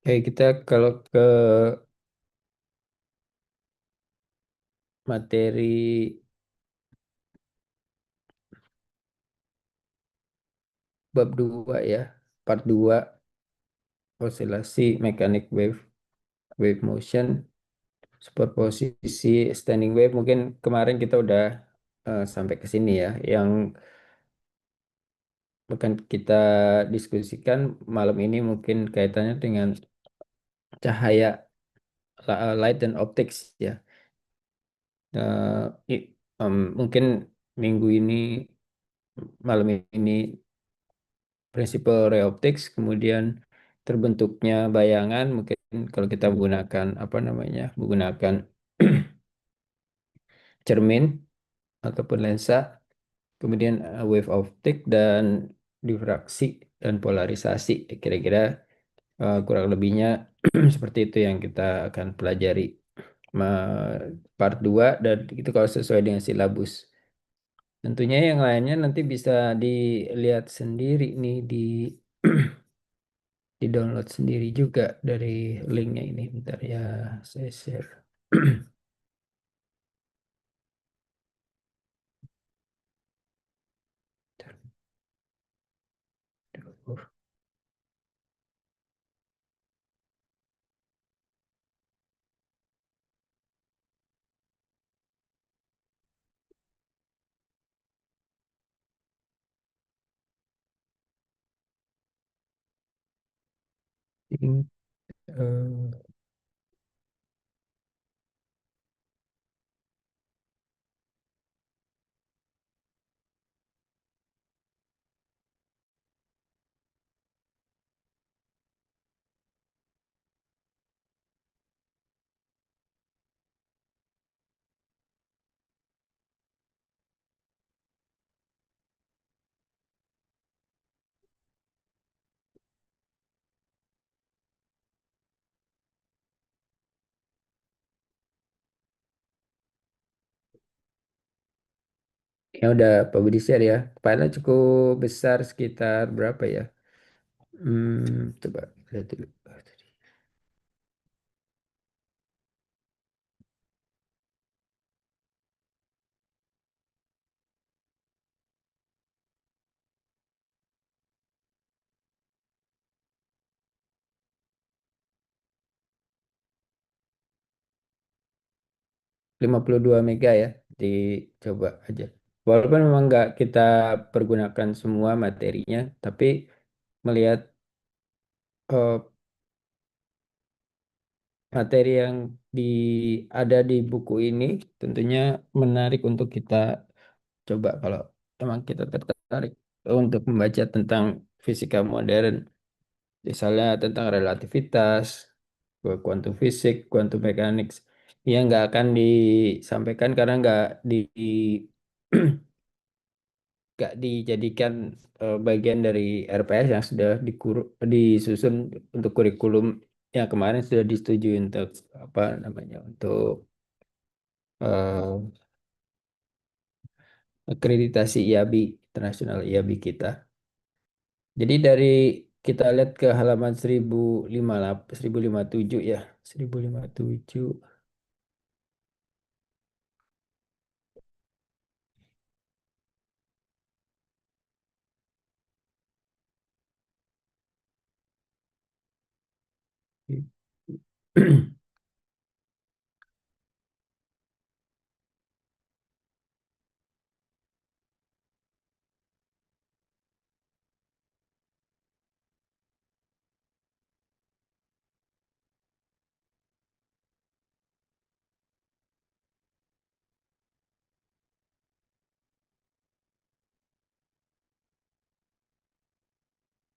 Kayak kita kalau ke materi bab 2 ya, part 2 osilasi mekanik wave motion, superposisi standing wave. Mungkin kemarin kita udah sampai ke sini ya. Yang akan kita diskusikan malam ini mungkin kaitannya dengan cahaya, light dan optics ya. Eh, Mungkin minggu ini, malam ini, prinsipal ray optics, kemudian terbentuknya bayangan. Mungkin kalau kita menggunakan apa namanya, menggunakan cermin ataupun lensa, kemudian wave optik dan difraksi dan polarisasi. Kira-kira kurang lebihnya seperti itu yang kita akan pelajari part 2, dan itu kalau sesuai dengan silabus. Tentunya yang lainnya nanti bisa dilihat sendiri nih, di download sendiri juga dari linknya ini. Bentar ya, saya share. Link, eh, yang udah publish share ya. Filenya cukup besar, sekitar berapa ya? Coba lihat dulu. 52 mega ya, dicoba aja. Walaupun memang nggak kita pergunakan semua materinya, tapi melihat eh, materi yang di ada di buku ini tentunya menarik untuk kita coba kalau memang kita tertarik untuk membaca tentang fisika modern, misalnya tentang relativitas, quantum fisik, quantum mechanics. Yang nggak akan disampaikan karena nggak dijadikan bagian dari RPS yang sudah disusun untuk kurikulum yang kemarin sudah disetujui untuk apa namanya, untuk eh, akreditasi IABI, internasional IABI kita. Jadi dari kita lihat ke halaman 1057 ya, 1057.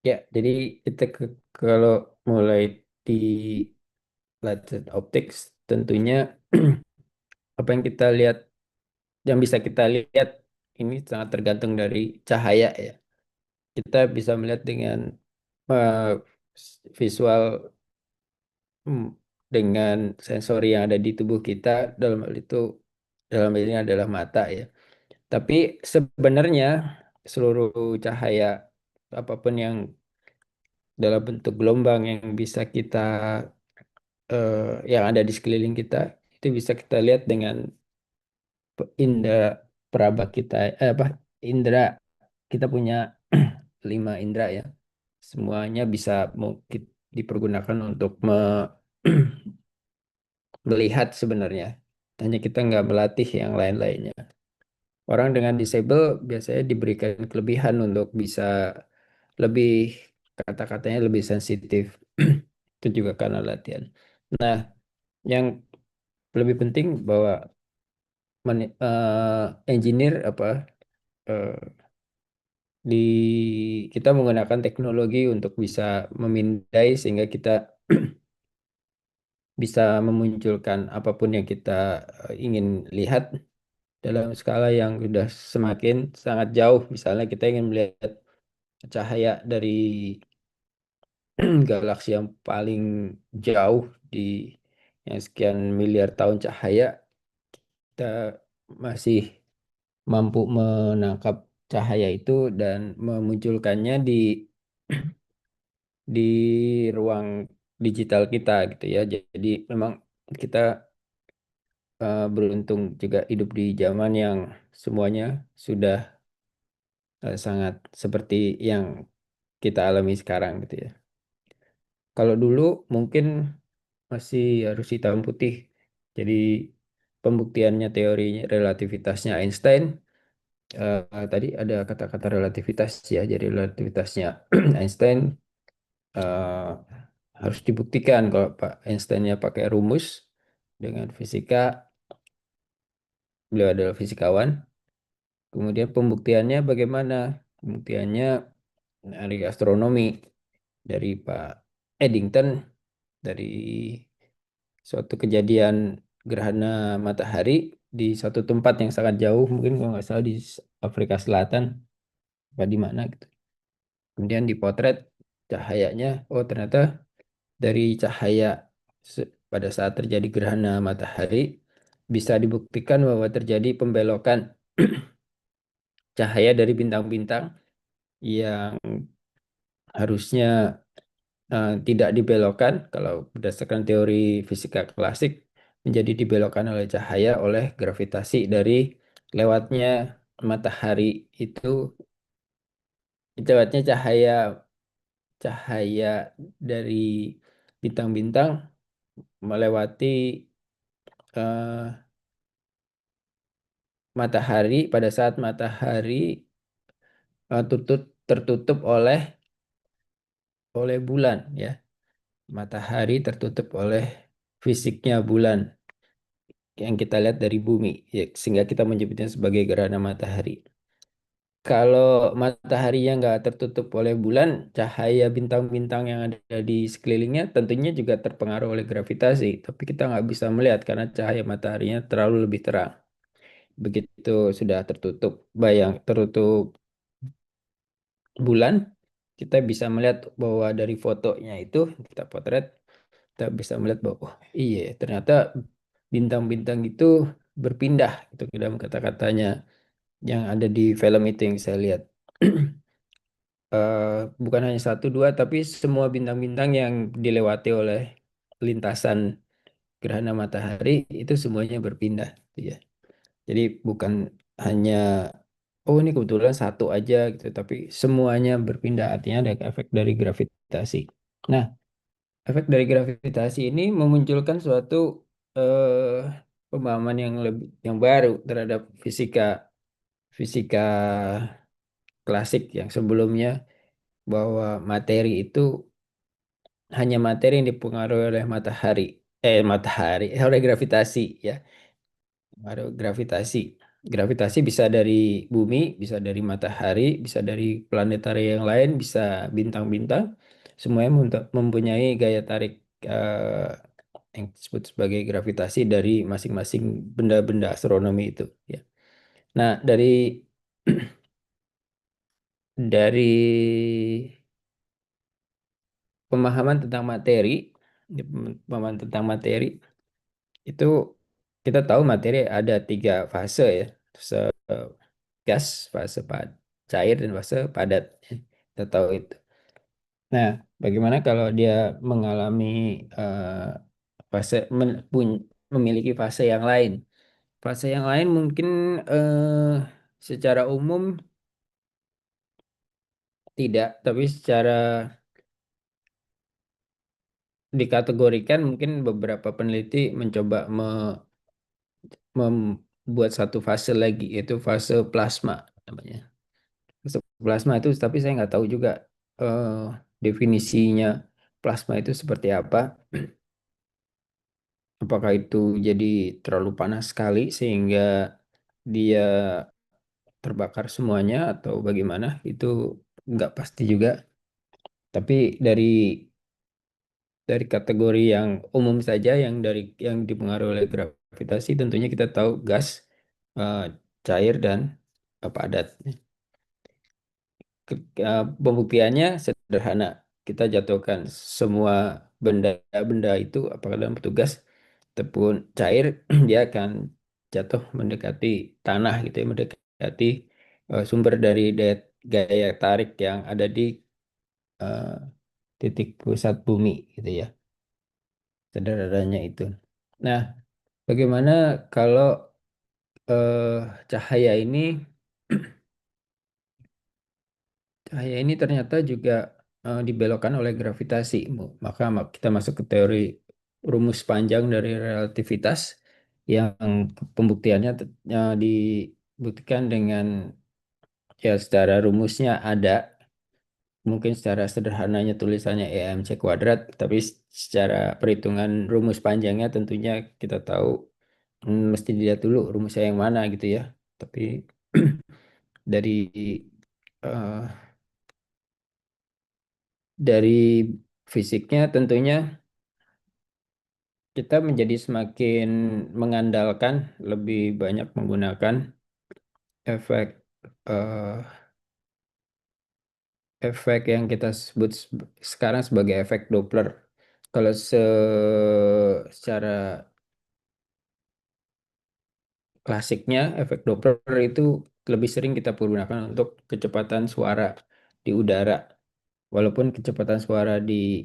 Ya, jadi kita kalau mulai di Light Optics, tentunya apa yang kita lihat, yang bisa kita lihat ini sangat tergantung dari cahaya ya. Kita bisa melihat dengan eh, visual, hmm, dengan sensori yang ada di tubuh kita, dalam hal itu, dalam hal ini adalah mata ya. Tapi sebenarnya seluruh cahaya apapun yang dalam bentuk gelombang yang bisa kita yang ada di sekeliling kita itu bisa kita lihat dengan indera peraba kita apa indera kita punya 5 indera ya. Semuanya bisa mungkin dipergunakan untuk melihat sebenarnya. Hanya kita nggak melatih yang lain-lainnya. Orang dengan disable biasanya diberikan kelebihan untuk bisa lebih kata-katanya lebih sensitif. Itu juga karena latihan. Nah, yang lebih penting bahwa engineer apa eh, di kita menggunakan teknologi untuk bisa memindai sehingga kita bisa memunculkan apapun yang kita ingin lihat dalam skala yang sudah semakin sangat jauh. Misalnya kita ingin melihat cahaya dari galaksi yang paling jauh di yang sekian miliar tahun cahaya, kita masih mampu menangkap cahaya itu dan memunculkannya di ruang digital kita gitu ya. Jadi memang kita beruntung juga hidup di zaman yang semuanya sudah sangat seperti yang kita alami sekarang gitu ya. Kalau dulu mungkin masih harus hitam putih. Jadi pembuktiannya teori relativitasnya Einstein tadi ada kata-kata relativitas ya. Jadi relativitasnya Einstein eh, harus dibuktikan kalau Pak Einsteinnya pakai rumus dengan fisika, beliau adalah fisikawan. Kemudian pembuktiannya bagaimana? Pembuktiannya dari astronomi dari Pak Eddington dari suatu kejadian gerhana matahari di suatu tempat yang sangat jauh, mungkin kalau nggak salah di Afrika Selatan, apa di mana gitu. Kemudian dipotret cahayanya, oh ternyata dari cahaya pada saat terjadi gerhana matahari bisa dibuktikan bahwa terjadi pembelokan cahaya dari bintang-bintang yang harusnya tidak dibelokkan kalau berdasarkan teori fisika klasik menjadi dibelokkan oleh cahaya oleh gravitasi dari lewatnya matahari itu lewatnya cahaya cahaya dari bintang-bintang melewati eh, matahari pada saat matahari tertutup oleh bulan ya. Matahari tertutup oleh fisiknya bulan yang kita lihat dari bumi ya, sehingga kita menyebutnya sebagai gerhana matahari. Kalau mataharinya nggak tertutup oleh bulan, cahaya bintang-bintang yang ada di sekelilingnya tentunya juga terpengaruh oleh gravitasi. Tapi kita nggak bisa melihat karena cahaya mataharinya terlalu lebih terang. Begitu sudah tertutup bulan, kita bisa melihat bahwa dari fotonya itu kita potret, kita bisa melihat bahwa oh iya ternyata bintang-bintang itu berpindah itu ke dalam kata-katanya yang ada di film itu yang saya lihat. Eh, bukan hanya satu dua tapi semua bintang-bintang yang dilewati oleh lintasan gerhana matahari itu semuanya berpindah gitu ya. Jadi bukan hanya oh ini kebetulan satu aja gitu tapi semuanya berpindah artinya ada efek dari gravitasi. Nah, efek dari gravitasi ini memunculkan suatu pemahaman yang lebih yang baru terhadap fisika fisika klasik yang sebelumnya bahwa materi itu hanya materi yang dipengaruhi oleh matahari oleh gravitasi ya. Pengaruh gravitasi. Gravitasi bisa dari bumi, bisa dari matahari, bisa dari planetari yang lain, bisa bintang-bintang. Semuanya mempunyai gaya tarik eh, yang disebut sebagai gravitasi dari masing-masing benda-benda astronomi itu. Ya. Nah, dari pemahaman tentang materi, pemahaman tentang materi itu kita tahu materi ada 3 fase ya. Fase gas, fase cair dan fase padat. Kita tahu itu. Nah, Bagaimana kalau dia mengalami fase memiliki fase yang lain? Fase yang lain mungkin secara umum tidak, tapi secara dikategorikan mungkin beberapa peneliti mencoba membuat satu fase lagi, yaitu fase plasma namanya. Fase plasma itu, tapi saya nggak tahu juga eh, definisinya plasma itu seperti apa. Apakah itu jadi terlalu panas sekali sehingga dia terbakar semuanya atau bagaimana? Itu nggak pasti juga. Tapi dari kategori yang umum saja, yang dipengaruhi oleh gravitasi, tentunya kita tahu gas, eh, cair dan padat. Pembuktiannya sederhana. Kita jatuhkan semua benda-benda itu apakah dalam bentuk gas ataupun cair, dia akan jatuh mendekati tanah gitu ya, mendekati sumber dari gaya tarik yang ada di eh, titik pusat bumi gitu ya. Sederhananya itu. Nah, bagaimana kalau cahaya ini cahaya ini ternyata juga dibelokkan oleh gravitasi. Maka kita masuk ke teori rumus panjang dari relativitas yang pembuktiannya dibuktikan dengan ya secara rumusnya ada. Mungkin secara sederhananya tulisannya EMC kuadrat, tapi secara perhitungan rumus panjangnya tentunya kita tahu mesti dilihat dulu rumusnya yang mana gitu ya. Tapi dari eh, dari fisiknya tentunya kita menjadi semakin mengandalkan lebih banyak menggunakan efek eh, efek yang kita sebut sekarang sebagai efek Doppler. Kalau secara klasiknya efek Doppler itu lebih sering kita pergunakan untuk kecepatan suara di udara. Walaupun kecepatan suara di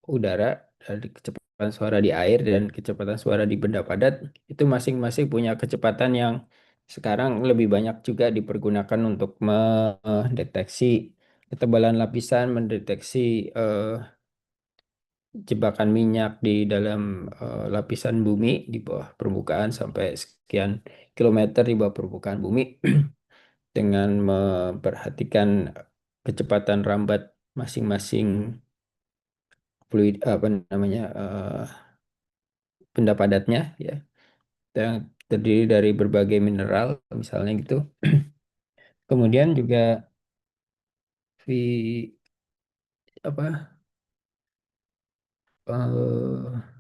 udara, dari kecepatan suara di air dan kecepatan suara di benda padat itu masing-masing punya kecepatan yang sekarang lebih banyak juga dipergunakan untuk mendeteksi ketebalan lapisan, mendeteksi jebakan minyak di dalam lapisan bumi di bawah permukaan sampai sekian kilometer di bawah permukaan bumi dengan memperhatikan kecepatan rambat masing-masing fluid apa namanya benda padatnya ya yang terdiri dari berbagai mineral misalnya gitu. Kemudian juga vi, apa eh,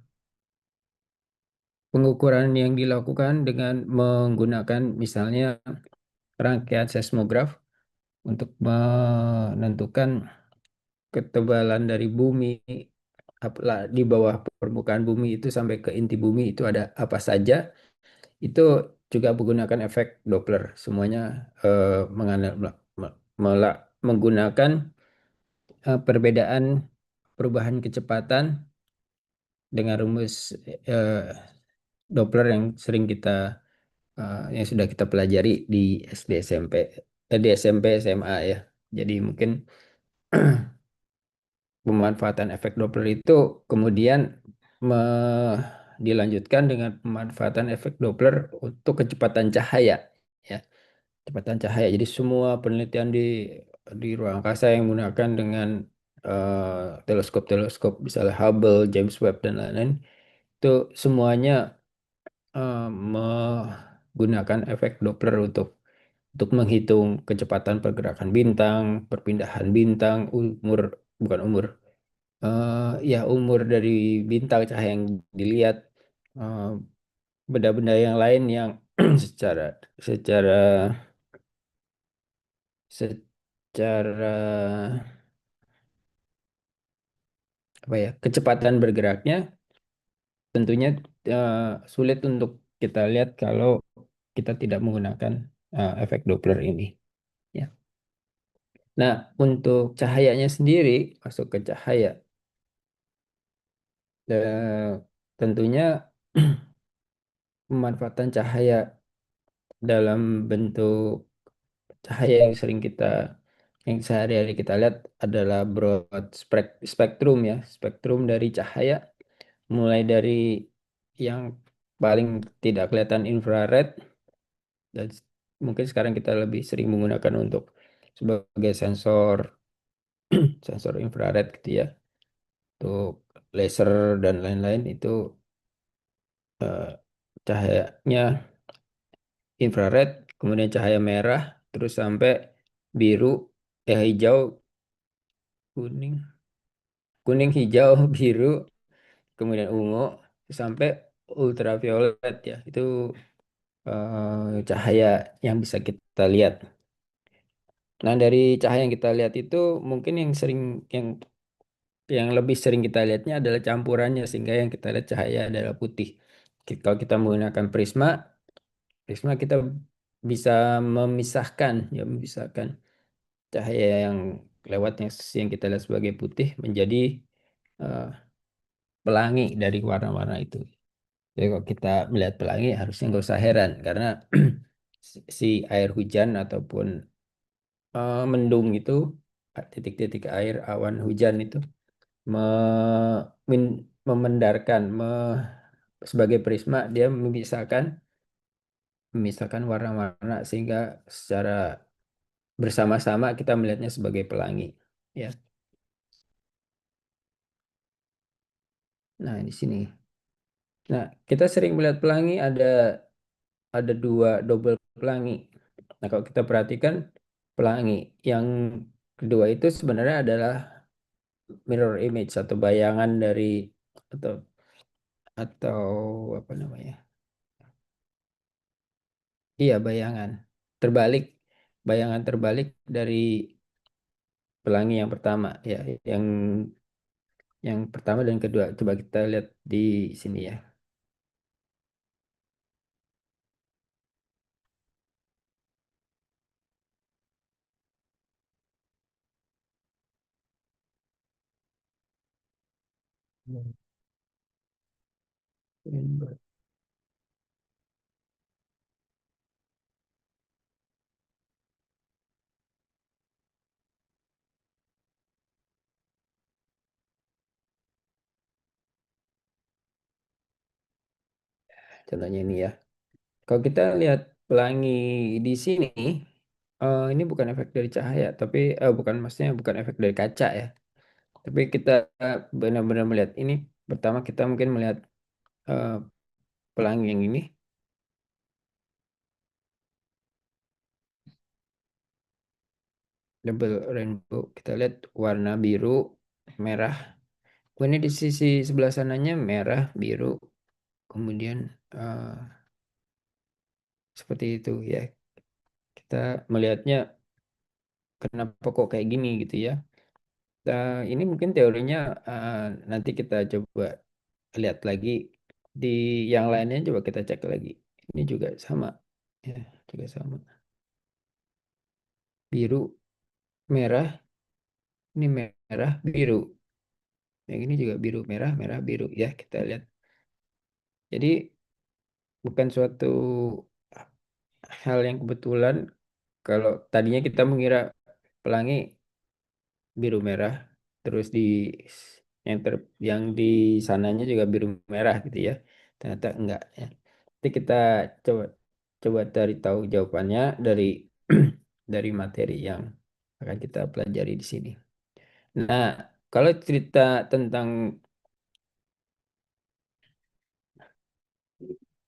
pengukuran yang dilakukan dengan menggunakan misalnya rangkaian seismograf untuk menentukan ketebalan dari bumi di bawah permukaan bumi itu sampai ke inti bumi itu ada apa saja. Itu juga menggunakan efek Doppler. Semuanya menggunakan perbedaan perubahan kecepatan dengan rumus eh, Doppler yang sering yang sudah kita pelajari di SD SMP, di SMP SMA ya. Jadi mungkin pemanfaatan efek Doppler itu kemudian dilanjutkan dengan pemanfaatan efek Doppler untuk kecepatan cahaya. Ya. Kecepatan cahaya. Jadi semua penelitian di ruang angkasa yang menggunakan dengan teleskop-teleskop, misalnya Hubble, James Webb dan lain-lain, itu semuanya menggunakan efek Doppler untuk menghitung kecepatan pergerakan bintang, perpindahan bintang, bukan umur, ya umur dari bintang cahaya yang dilihat, eh, benda-benda yang lain yang secara secara secara apa ya kecepatan bergeraknya tentunya eh, sulit untuk kita lihat kalau kita tidak menggunakan efek Doppler ini ya. Nah, untuk cahayanya sendiri, masuk ke cahaya, tentunya pemanfaatan cahaya dalam bentuk cahaya yang sehari-hari kita lihat adalah broad spektrum ya, spektrum dari cahaya, mulai dari yang paling tidak kelihatan infrared, dan mungkin sekarang kita lebih sering menggunakan untuk sebagai sensor infrared gitu ya, untuk laser dan lain-lain itu eh, cahayanya infrared, kemudian cahaya merah, terus sampai biru, hijau, kuning, kuning, hijau, biru, kemudian ungu, sampai ultraviolet ya. Itu cahaya yang bisa kita lihat. Nah, dari cahaya yang kita lihat itu mungkin yang yang lebih sering kita lihatnya adalah campurannya, sehingga yang kita lihat cahaya adalah putih. Kalau kita menggunakan prisma, prisma kita bisa memisahkan ya, memisahkan cahaya yang lewat yang kita lihat sebagai putih menjadi eh, pelangi dari warna-warna itu. Jadi kalau kita melihat pelangi harusnya nggak usah heran, karena si air hujan ataupun mendung itu, titik-titik air awan hujan itu memendarkan, sebagai prisma dia memisahkan warna-warna, sehingga secara bersama-sama kita melihatnya sebagai pelangi ya. Nah, di sini. Nah, kita sering melihat pelangi, ada dua double pelangi. Nah, kalau kita perhatikan pelangi yang kedua itu sebenarnya adalah mirror image atau bayangan dari, atau atau apa namanya? Iya, terbalik, bayangan terbalik dari pelangi yang pertama ya, yang yang pertama dan kedua. Coba kita lihat di sini ya. Contohnya ini ya. Kalau kita lihat pelangi di sini, ini bukan efek dari cahaya, tapi bukan, maksudnya bukan efek dari kaca ya. Tapi kita benar-benar melihat ini. Pertama kita mungkin melihat eh, pelangi yang ini, double rainbow. Kita lihat warna biru, merah. Oh, ini di sisi sebelah sananya merah, biru, kemudian eh, seperti itu ya. Kita melihatnya kenapa kok kayak gini gitu ya. Ini mungkin teorinya, eh, nanti kita coba lihat lagi di yang lainnya, coba kita cek lagi. Ini juga sama ya, juga sama. Biru, merah, ini merah, biru. Yang ini juga biru, merah, merah, biru ya, kita lihat. Jadi bukan suatu hal yang kebetulan kalau tadinya kita mengira pelangi biru merah, terus yang di sananya juga biru merah gitu ya. Ternyata enggak ya. Nanti kita coba coba cari tahu jawabannya dari dari materi yang akan kita pelajari di sini. Nah, kalau cerita tentang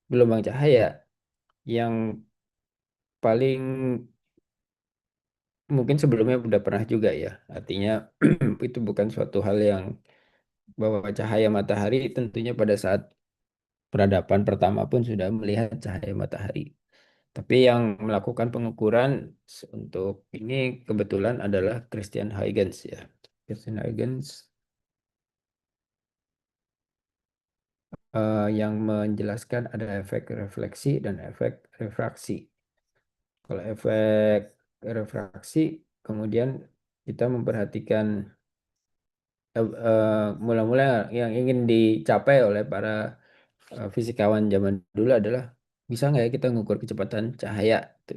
gelombang cahaya, yang paling mungkin sebelumnya udah pernah juga ya. Artinya itu bukan suatu hal yang, bahwa cahaya matahari tentunya pada saat peradaban pertama pun sudah melihat cahaya matahari. Tapi yang melakukan pengukuran untuk ini kebetulan adalah Christian Huygens ya. Christian Huygens yang menjelaskan ada efek refleksi dan efek refraksi. Kalau efek refraksi, kemudian kita memperhatikan mula-mula yang ingin dicapai oleh para fisikawan zaman dulu adalah bisa nggak ya kita mengukur kecepatan cahaya. Itu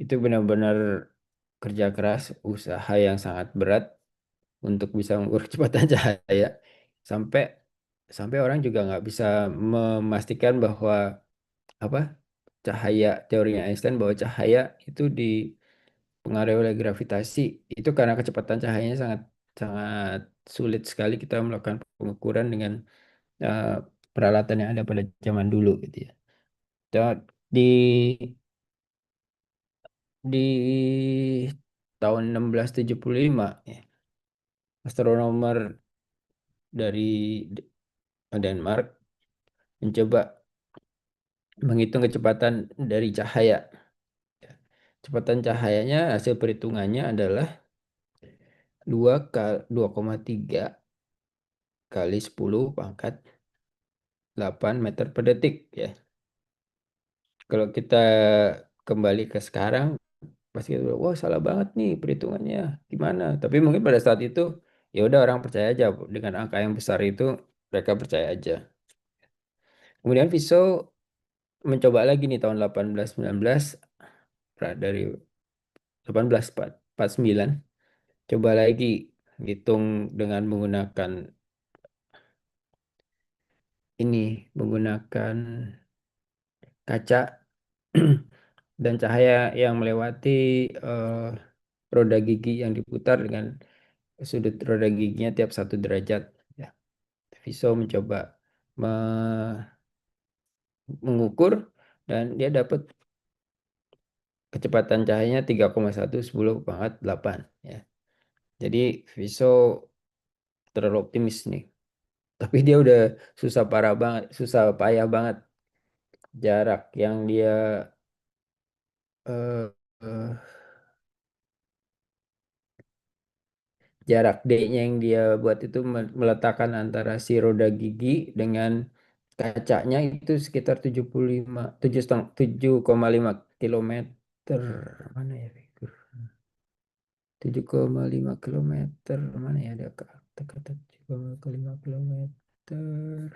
Itu benar-benar kerja keras, usaha yang sangat berat untuk bisa mengukur kecepatan cahaya. Sampai sampai orang juga nggak bisa memastikan bahwa apa cahaya teorinya Einstein bahwa cahaya itu dipengaruhi oleh gravitasi. Itu karena kecepatan cahayanya sangat sangat sulit sekali kita melakukan pengukuran dengan eh, peralatan yang ada pada zaman dulu gitu ya. Dan di di tahun 1675 ya, astronomer dari Denmark mencoba menghitung kecepatan dari cahaya. Kecepatan cahayanya hasil perhitungannya adalah 2,3 kali 10 pangkat 8 meter per detik ya. Kalau kita kembali ke sekarang pasti kita bilang, wah salah banget nih perhitungannya gimana. Tapi mungkin pada saat itu ya udah orang percaya aja dengan angka yang besar itu mereka percaya aja. Kemudian Fiso mencoba lagi nih tahun 1819 dari 1849 coba lagi hitung dengan menggunakan menggunakan kaca dan cahaya yang melewati eh, roda gigi yang diputar dengan sudut roda giginya tiap 1 derajat. Ya, Fiso mencoba me- mengukur dan dia dapat kecepatan cahayanya 3,1 10 pangkat 8 ya. Jadi Viso terlalu optimis nih. Tapi dia udah susah parah banget, susah payah banget jarak yang dia eh, eh, jarak D-nya yang dia buat itu meletakkan antara si roda gigi dengan kacanya itu sekitar 75 7,5 kilometer. Mana ya figur? 7,5 kilometer. Mana ya ada kata-kata 7,5 kilometer.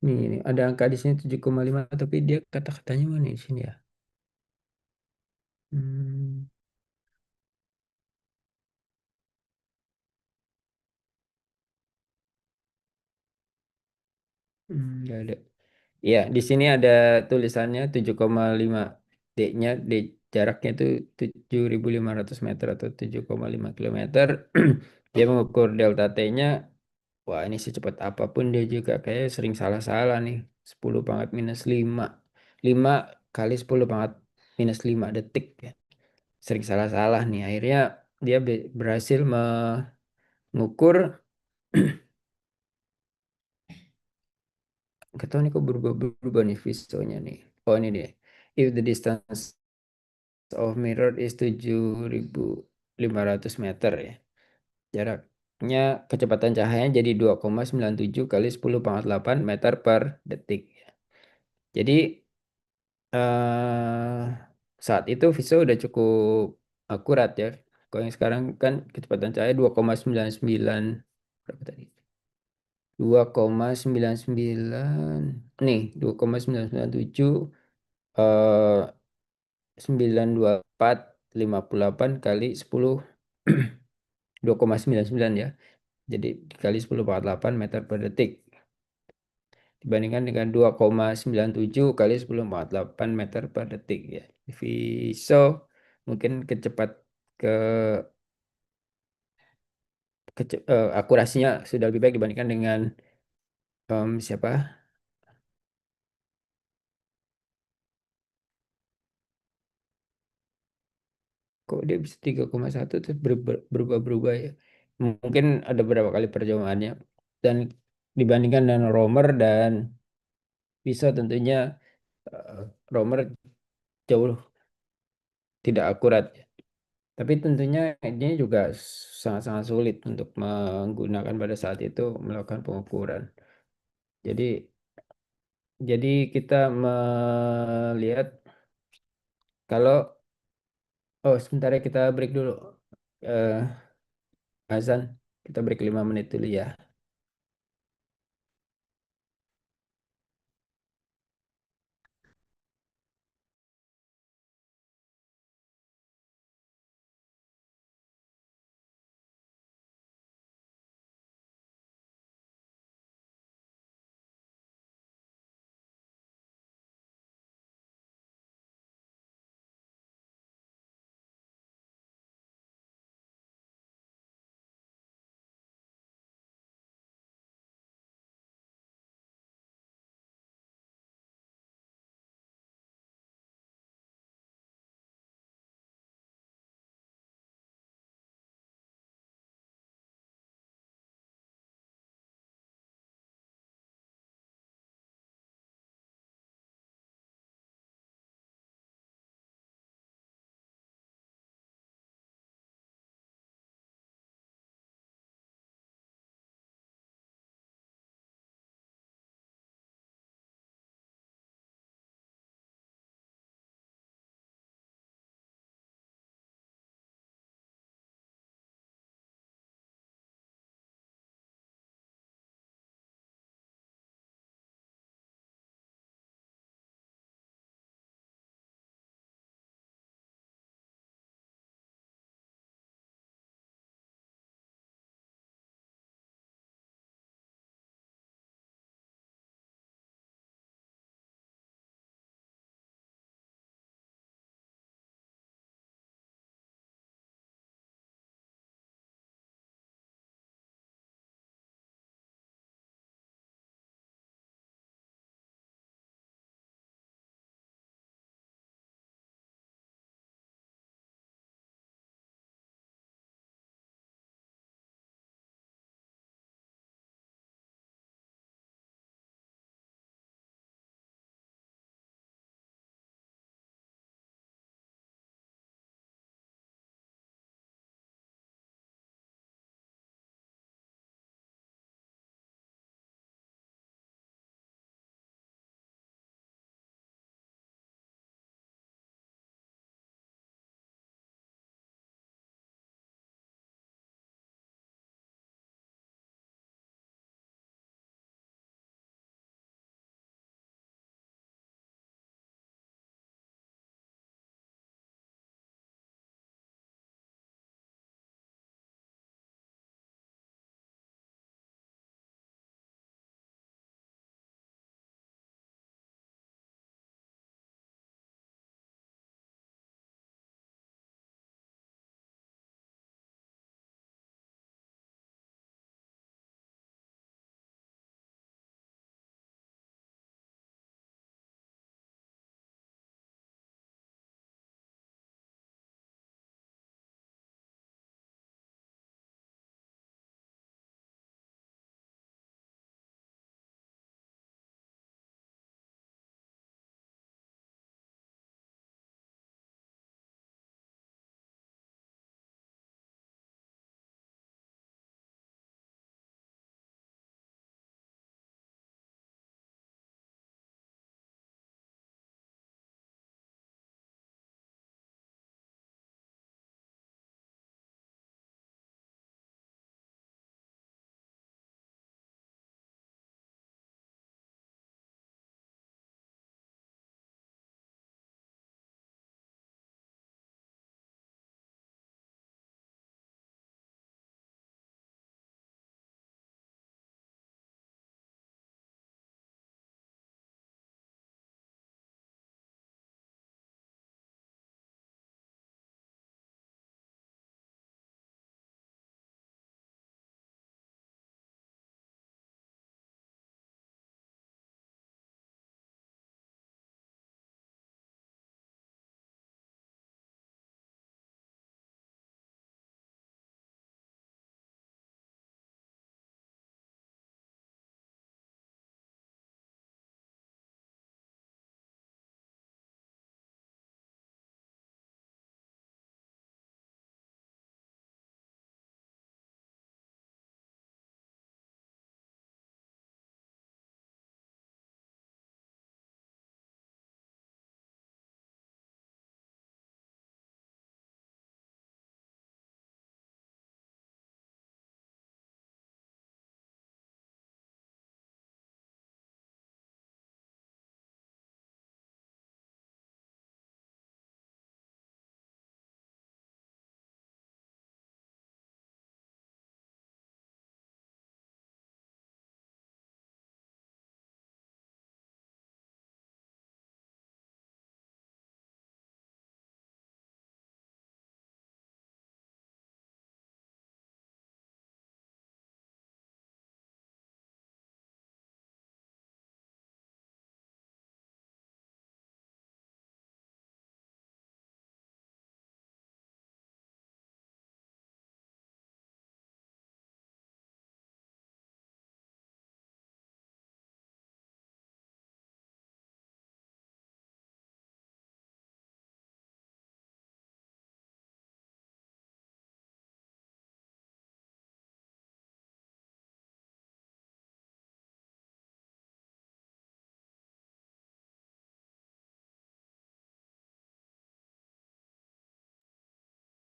Ini ada angka di sini 7,5 tapi dia kata-katanya mana di sini ya? Hmm, nggak ada. Ya, di sini ada tulisannya 7,5 D-nya, D jaraknya itu 7.500 meter atau 7,5 kilometer. Dia mengukur delta T-nya, wah ini secepat apapun dia juga kayak sering salah-salah nih. 10 pangkat minus 5. 5 kali 10 pangkat minus 5 detik ya. Sering salah-salah nih. Akhirnya dia berhasil mengukur, nggak tahu nih kok berubah-berubah nih visonya nih. Oh ini dia. If the distance of mirror is 7.500 meter ya. Jaraknya kecepatan cahayanya jadi 2,97 kali 10 pangkat 8 meter per detik. Jadi eh, saat itu VISO udah cukup akurat ya. Kalau yang sekarang kan kecepatan cahaya 2,99 berapa tadi? 2,99 nih 2,997 eh 924 58 kali 10 2,99 ya. Jadi dikali 10,48 meter per detik dibandingkan dengan 2,97 kali 10,48 meter per detik ya. So mungkin ke, akurasinya sudah lebih baik dibandingkan dengan siapa? Kok dia bisa 3,1 terus berubah-berubah ya. Mungkin ada beberapa kali perjamuannya dan dibandingkan dengan Romer dan bisa tentunya eh, Romer jauh tidak akurat. Tapi tentunya ini juga sangat-sangat sulit untuk menggunakan pada saat itu melakukan pengukuran. Jadi jadi kita melihat kalau oh sebentar ya kita break dulu. Eh, Azan, kita break 5 menit dulu ya.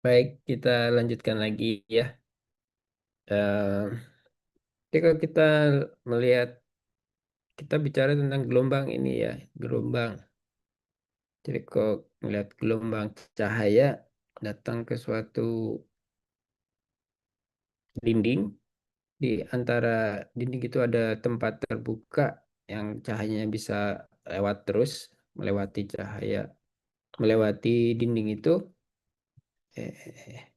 Baik, kita lanjutkan lagi ya. Eh, Jadi kalau kita melihat, kita bicara tentang gelombang ini ya, gelombang. Jadi kalau melihat gelombang cahaya datang ke suatu dinding, di antara dinding itu ada tempat terbuka yang cahayanya bisa lewat terus, melewati cahaya, melewati dinding itu. Eh,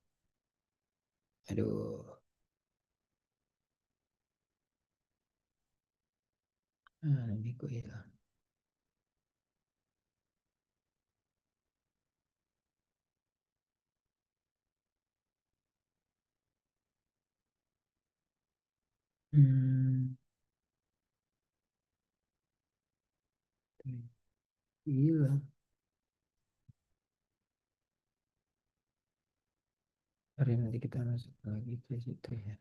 aduh. Ini kok hilang. Hmm, hilang. Mari nanti kita masuk lagi ke situ ya.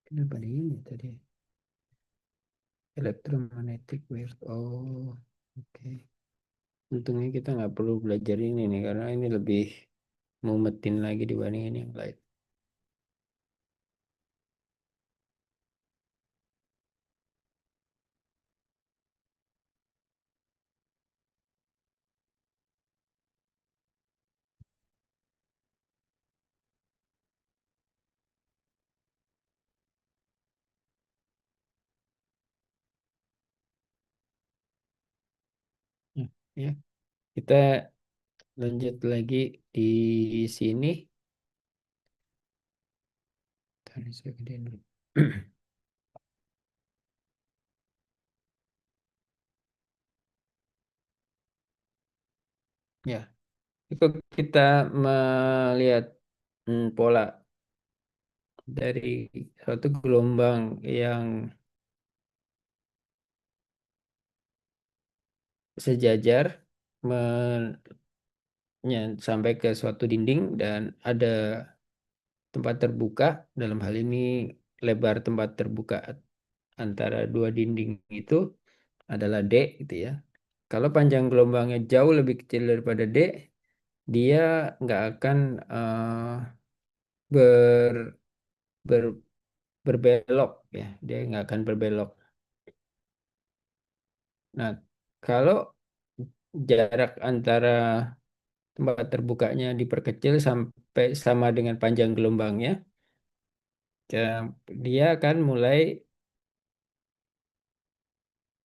Kenapa di ini tadi? Electromagnetic wave. Oh, oke. Untungnya kita nggak perlu belajar ini nih, karena ini lebih mumetin lagi dibandingin yang lain. Ya, ya. Kita lanjut lagi di sini. Tadi saya gedein dulu. Ya, itu kita melihat pola dari suatu gelombang yang sejajar sampai ke suatu dinding dan ada tempat terbuka. Dalam hal ini lebar tempat terbuka antara dua dinding itu adalah D gitu ya. Kalau panjang gelombangnya jauh lebih kecil daripada D, dia nggak akan ber, ber- berbelok ya. Dia nggak akan berbelok. Nah, kalau jarak antara tempat terbukanya diperkecil sampai sama dengan panjang gelombangnya, ya, dia akan mulai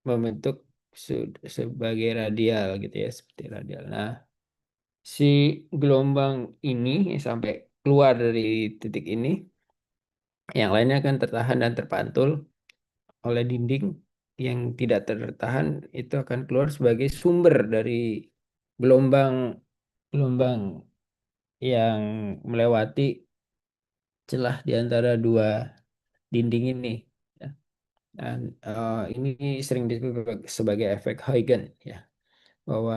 membentuk sebagai radial gitu ya, seperti radial. Nah, si gelombang ini sampai keluar dari titik ini, yang lainnya akan tertahan dan terpantul oleh dinding. Yang tidak tertahan itu akan keluar sebagai sumber dari gelombang gelombang yang melewati celah di antara dua dinding ini. Ya. Dan ini sering disebut sebagai efek Huygens ya, bahwa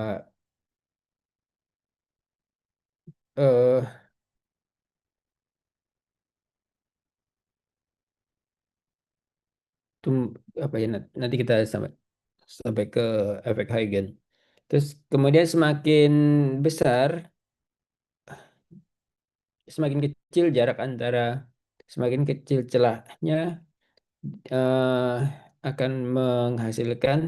eh, apa ya, nanti kita sampai sampai ke efek Huygens. Terus kemudian besar, semakin kecil jarak antara, semakin kecil celahnya, eh, akan menghasilkan,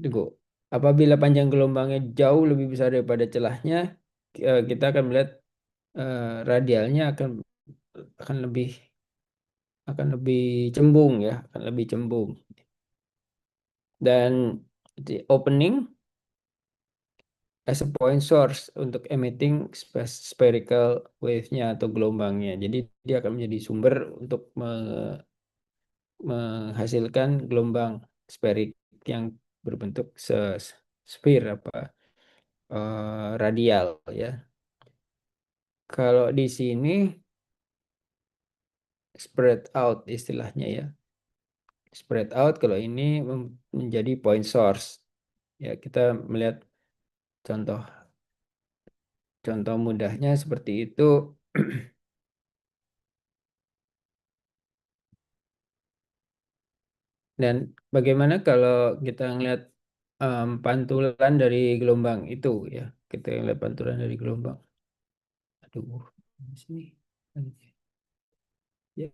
tunggu, apabila panjang gelombangnya jauh lebih besar daripada celahnya, kita akan melihat radialnya akan lebih akan lebih cembung ya, akan lebih cembung. Dan di opening as a point source untuk emitting spherical wave-nya atau gelombangnya. Jadi dia akan menjadi sumber untuk menghasilkan gelombang. spheric yang berbentuk sphere apa radial ya. Kalau di sini spread out istilahnya ya. Spread out kalau ini menjadi point source. Ya, kita melihat contoh contoh mudahnya seperti itu. Dan bagaimana kalau kita ngelihat pantulan dari gelombang itu ya. Kita ngelihat pantulan dari gelombang. Aduh, di sini. Ya.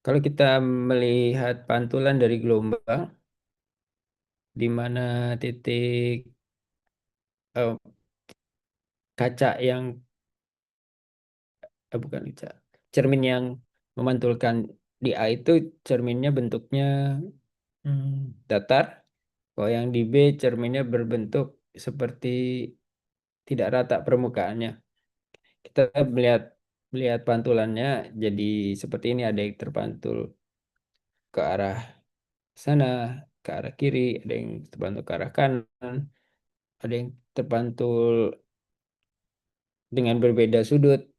Kalau kita melihat pantulan dari gelombang, di mana titik eh, kaca yang bukan kaca, cermin yang memantulkan di A itu cerminnya bentuknya datar. Kalau yang di B cerminnya berbentuk seperti tidak rata permukaannya. Kita melihat melihat pantulannya jadi seperti ini, ada yang terpantul ke arah sana, ke arah kiri, ada yang terpantul ke arah kanan, ada yang terpantul dengan berbeda sudut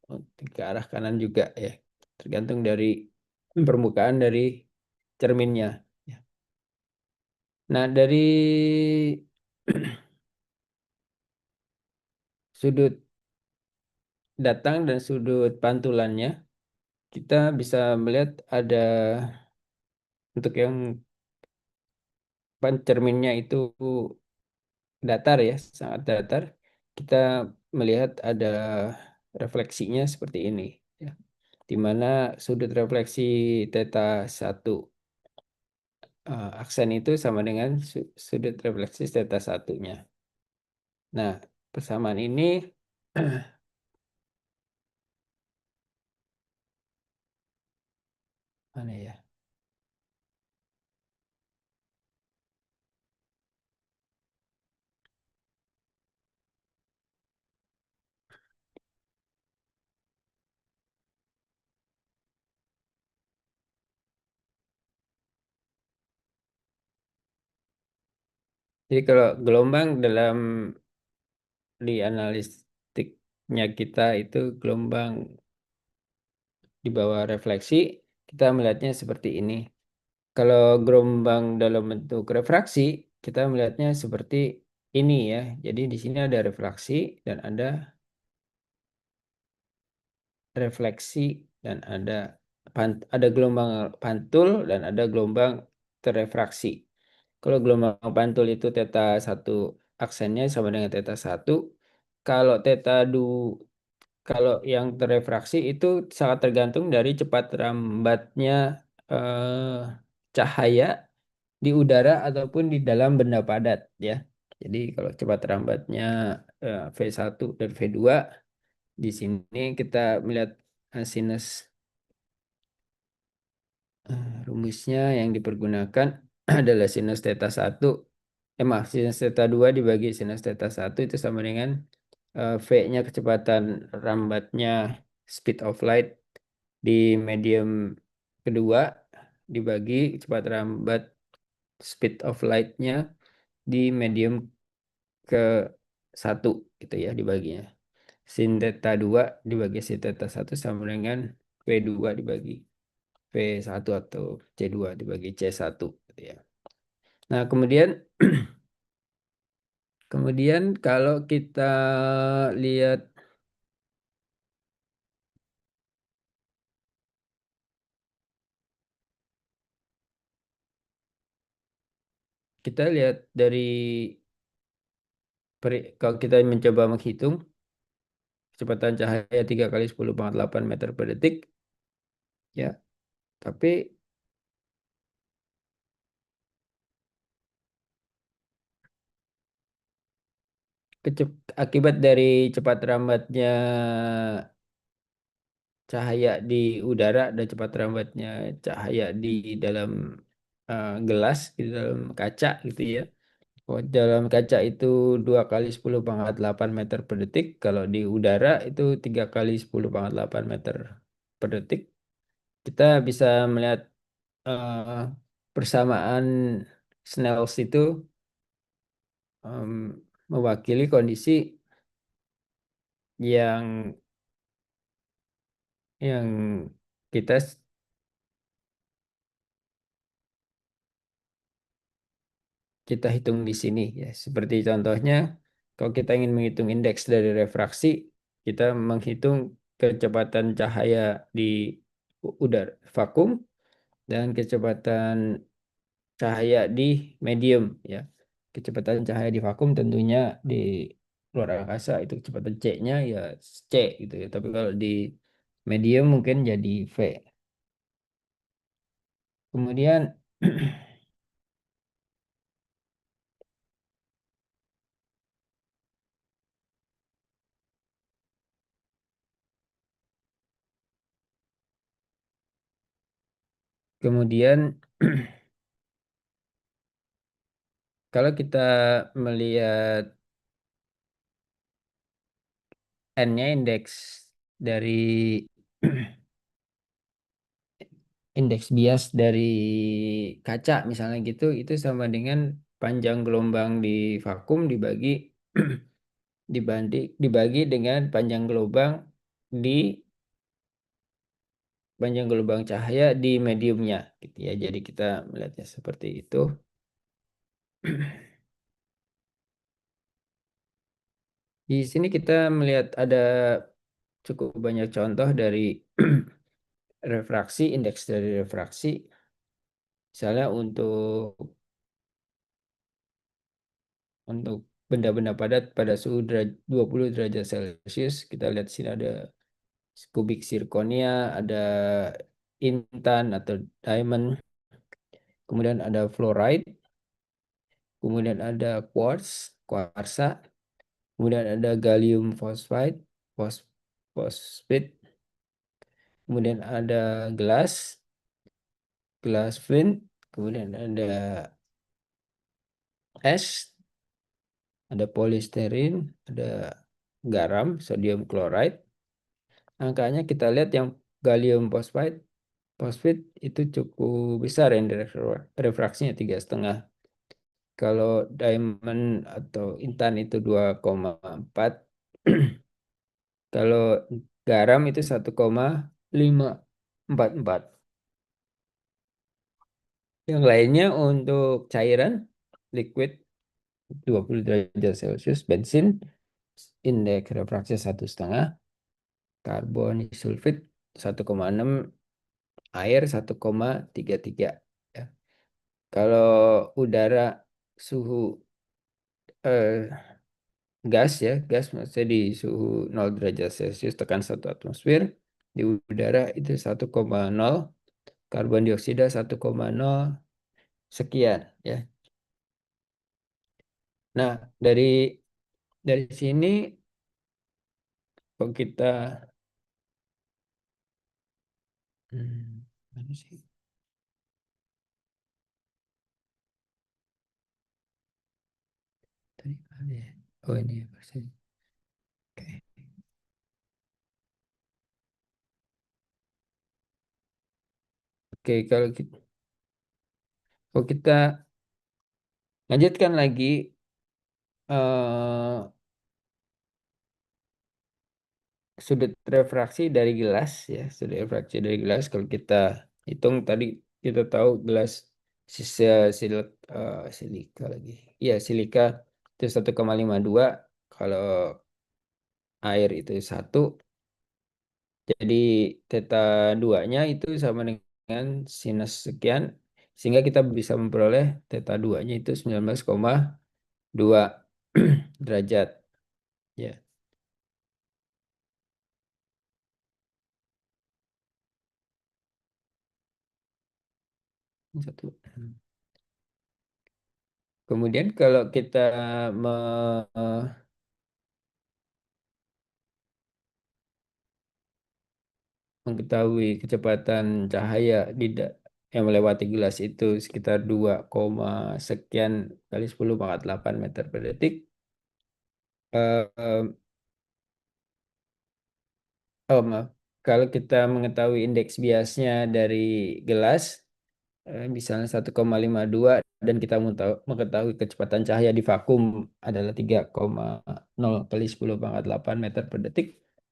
ke arah kanan juga ya. Tergantung dari permukaan dari cerminnya. Ya. Nah, dari sudut datang dan sudut pantulannya, kita bisa melihat ada untuk yang cerminnya itu datar ya, sangat datar. Kita melihat ada refleksinya seperti ini ya. Di mana sudut refleksi theta satu aksen itu sama dengan sudut refleksi theta satunya. Nah, persamaan ini mana ya? Jadi kalau gelombang dalam di analistiknya kita itu gelombang di bawah refleksi, kita melihatnya seperti ini. Kalau gelombang dalam bentuk refraksi, kita melihatnya seperti ini ya. Jadi di sini ada refleksi dan ada refleksi dan ada gelombang pantul dan ada gelombang terrefraksi. Kalau gelombang pantul itu theta satu aksennya sama dengan theta satu. Kalau kalau yang terrefraksi itu sangat tergantung dari cepat rambatnya eh, cahaya di udara ataupun di dalam benda padat ya. Jadi kalau cepat rambatnya V1 dan V2 di sini kita melihat sinus rumusnya yang dipergunakan adalah sinus theta 1. Maaf, sinus theta 2 dibagi sinus theta 1 itu sama dengan V-nya kecepatan rambatnya speed of light di medium kedua dibagi kecepatan rambat speed of light-nya di medium ke satu gitu ya dibaginya. Sin theta 2 dibagi sin theta satu sama dengan V2 dibagi V1 atau C2 dibagi C1 gitu ya. Nah, kemudian kalau lihat kita lihat dari kalau kita mencoba menghitung kecepatan cahaya 3 kali 10⁸ meter per detik ya, tapi akibat dari cepat rambatnya cahaya di udara dan cepat rambatnya cahaya di dalam gelas, di dalam kaca gitu ya. Oh, dalam kaca itu 2 kali 10 pangkat 8 meter per detik. Kalau di udara itu 3 kali 10 pangkat 8 meter per detik. Kita bisa melihat eh, persamaan Snells itu em, mewakili kondisi yang yang kita kita hitung di sini ya. Seperti contohnya, kalau kita ingin menghitung indeks dari refraksi, kita menghitung kecepatan cahaya di udara vakum dan kecepatan cahaya di medium ya. Kecepatan cahaya di vakum tentunya di luar angkasa itu kecepatan C-nya ya C gitu ya. Tapi kalau di medium mungkin jadi V. Kemudian kemudian kalau kita melihat N-nya indeks dari indeks bias dari kaca misalnya gitu itu sama dengan panjang gelombang di vakum dibagi dengan di panjang gelombang cahaya di mediumnya gitu ya. Jadi kita melihatnya seperti itu. Di sini kita melihat ada cukup banyak contoh dari refraksi, indeks dari refraksi. Misalnya untuk benda-benda padat pada suhu 20 derajat Celcius, kita lihat sini ada kubik zirconia, ada intan atau diamond, kemudian ada fluoride, kemudian ada kuarsa, kemudian ada gallium phosphide, fos, fosfid, kemudian ada gelas flint, kemudian ada es, ada polisterin, ada garam, sodium chloride. Angkanya kita lihat yang gallium phosphide, fosfid itu cukup besar yang refraksinya 3,5. Kalau diamond atau intan itu 2,4. Kalau garam itu 1,544. Yang lainnya untuk cairan liquid 20 derajat Celcius, bensin indeks refraksi 1,5, karbon sulfit 1,6, air 1,33. Ya. Kalau udara suhu eh, gas ya, gas maksudnya di suhu 0 derajat Celcius tekan 1 atmosfer, di udara itu 1,0, karbon dioksida 1,0 sekian ya. Nah, dari sini kok kita mana sih? Tadi mana ya? Oh ini ya persen. Oke. Oke, kalau kita lanjutkan lagi eh, sudut refraksi dari gelas ya, sudut refraksi dari gelas kalau kita hitung tadi kita tahu gelas sisa silika lagi. Iya, silika itu 1,52, kalau air itu 1. Jadi theta 2-nya itu sama dengan sinus sekian sehingga kita bisa memperoleh theta 2-nya itu 19,2 derajat ya. Satu. Kemudian kalau kita mengetahui kecepatan cahaya di yang melewati gelas itu sekitar 2, sekian kali 10 pangkat 8 meter per detik. Eh, eh, maaf. Kalau kita mengetahui indeks biasnya dari gelas, misalnya 1,52 dan kita mengetahui kecepatan cahaya di vakum adalah 3,0 kali 10 pangkat 8 meter per detik,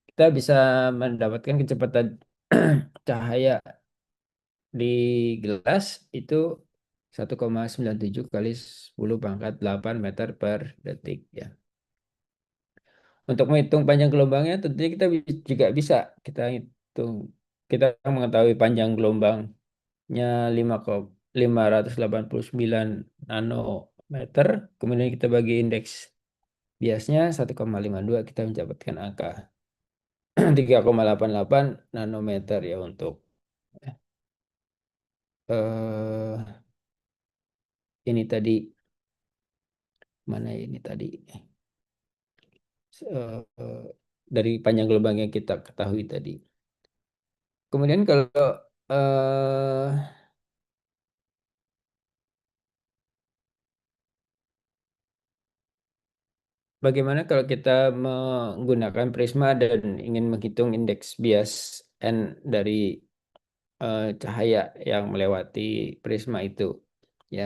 kita bisa mendapatkan kecepatan cahaya di gelas itu 1,97 kali 10 pangkat 8 meter per detik ya. Untuk menghitung panjang gelombangnya tentunya kita juga bisa kita hitung, kita mengetahui panjang gelombangnya 589 nanometer, kemudian kita bagi indeks biasnya 1,52, kita mendapatkan angka 3,88 nanometer ya untuk eh ini tadi, mana ini tadi, dari panjang gelombang yang kita ketahui tadi. Kemudian kalau eh, bagaimana kalau kita menggunakan prisma dan ingin menghitung indeks bias n dari cahaya yang melewati prisma itu, ya.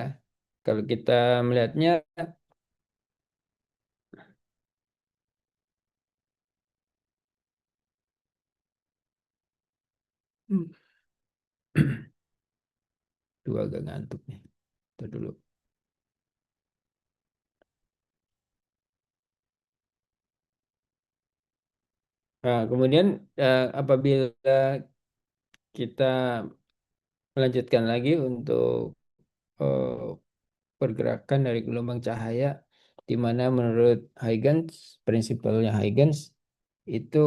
Kalau kita melihatnya, hmm, dua agak ngantuk nih. Ntar dulu. Nah, kemudian apabila kita melanjutkan lagi untuk eh, pergerakan dari gelombang cahaya, di mana menurut Huygens, prinsipalnya Huygens, itu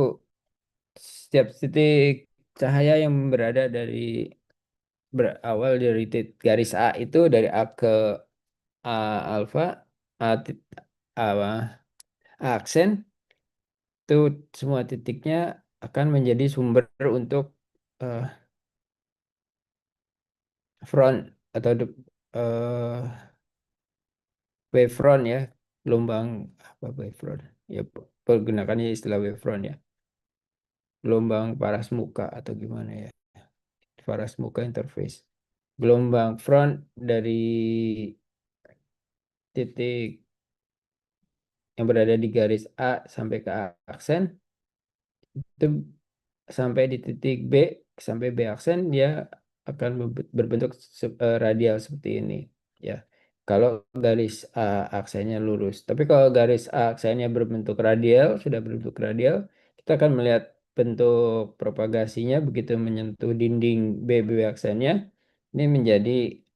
setiap titik cahaya yang berada berawal dari garis A itu dari A ke A alfa, A, A, A aksen, itu semua titiknya akan menjadi sumber untuk eh, front atau wavefront ya, gelombang apa wavefront ya, pergunakannya istilah wavefront ya, gelombang paras muka atau gimana ya, paras muka interface, gelombang front dari titik yang berada di garis A sampai ke aksen itu, sampai di titik B sampai B aksen dia akan berbentuk radial seperti ini ya. Kalau garis A aksennya lurus. Tapi kalau garis A aksennya berbentuk radial, sudah berbentuk radial, kita akan melihat bentuk propagasinya begitu menyentuh dinding B aksennya. Ini menjadi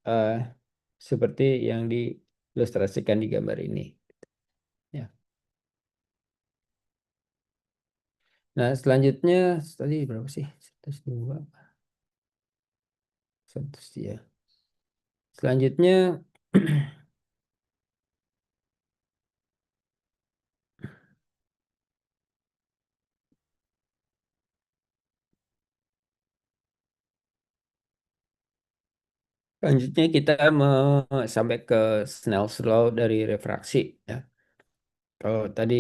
eh, seperti yang diilustrasikan di gambar ini. Ya. Nah, selanjutnya tadi berapa sih? 102, 100 ya. Selanjutnya, selanjutnya kita sampai ke Snell's law dari refraksi ya. Kalau tadi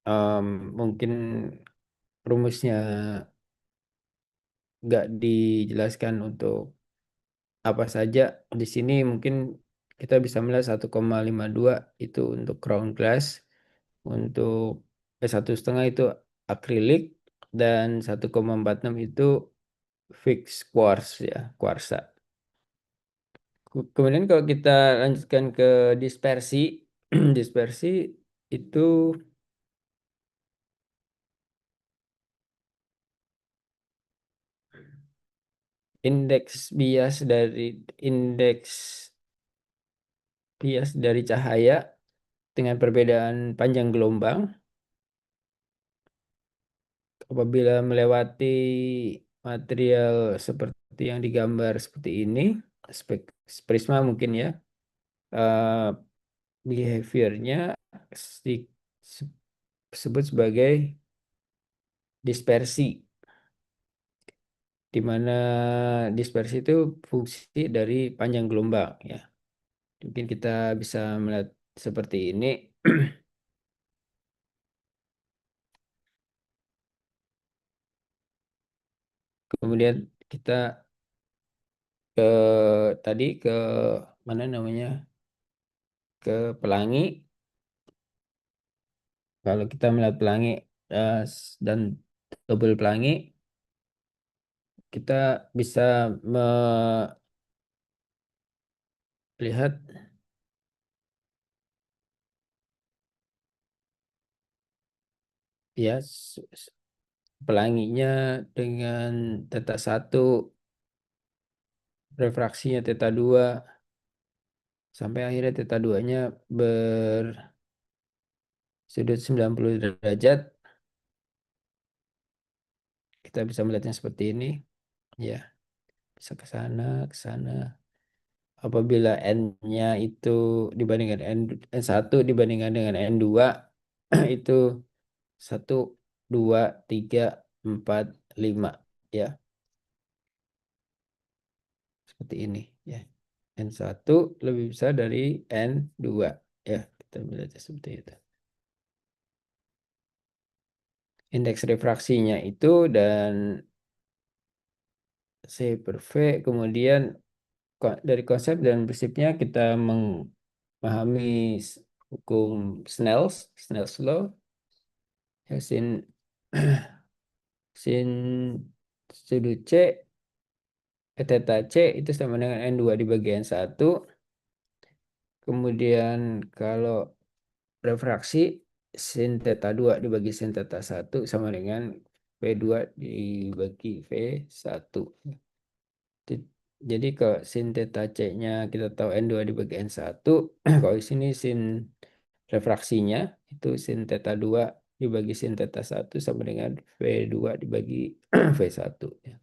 em, mungkin rumusnya nggak dijelaskan untuk apa saja. Di sini mungkin kita bisa melihat 1,52 itu untuk crown glass, untuk 1,5 itu akrilik, dan 1,46 itu fixed quartz ya, kuarsa. Kemudian kalau kita lanjutkan ke dispersi, dispersi itu indeks bias dari indeks bias dari cahaya dengan perbedaan panjang gelombang apabila melewati material seperti yang digambar seperti ini, prisma mungkin ya, eh, behaviornya di- disebut sebagai dispersi. di mana dispersi itu fungsi dari panjang gelombang ya. Mungkin kita bisa melihat seperti ini. Kemudian kita ke tadi ke mana namanya? Ke pelangi. Kalau kita melihat pelangi dan double pelangi, kita bisa melihat ya pelanginya dengan theta satu, refraksinya theta 2 sampai akhirnya theta 2-nya bersudut 90 derajat. Kita bisa melihatnya seperti ini. Ya, bisa ke sana, ke sana. Apabila N-nya itu dibandingkan N1 dibandingkan dengan N2 itu 1, 2, 3, 4, 5 ya, seperti ini ya. N1 lebih besar dari N2 ya, kita melihatnya seperti itu. Indeks refraksinya itu dan C per V, kemudian dari konsep dan prinsipnya kita memahami hukum Snell's law ya, sin sudut C theta C itu sama dengan N2 di bagian satu. Kemudian kalau refraksi sin theta 2 dibagi sin theta satu sama dengan V2 dibagi V1. Jadi kalau sin theta C-nya kita tahu N2 dibagi N1. Kalau di sini sin refraksinya itu sin theta 2 dibagi sin theta satu sama dengan V2 dibagi V1. Ya.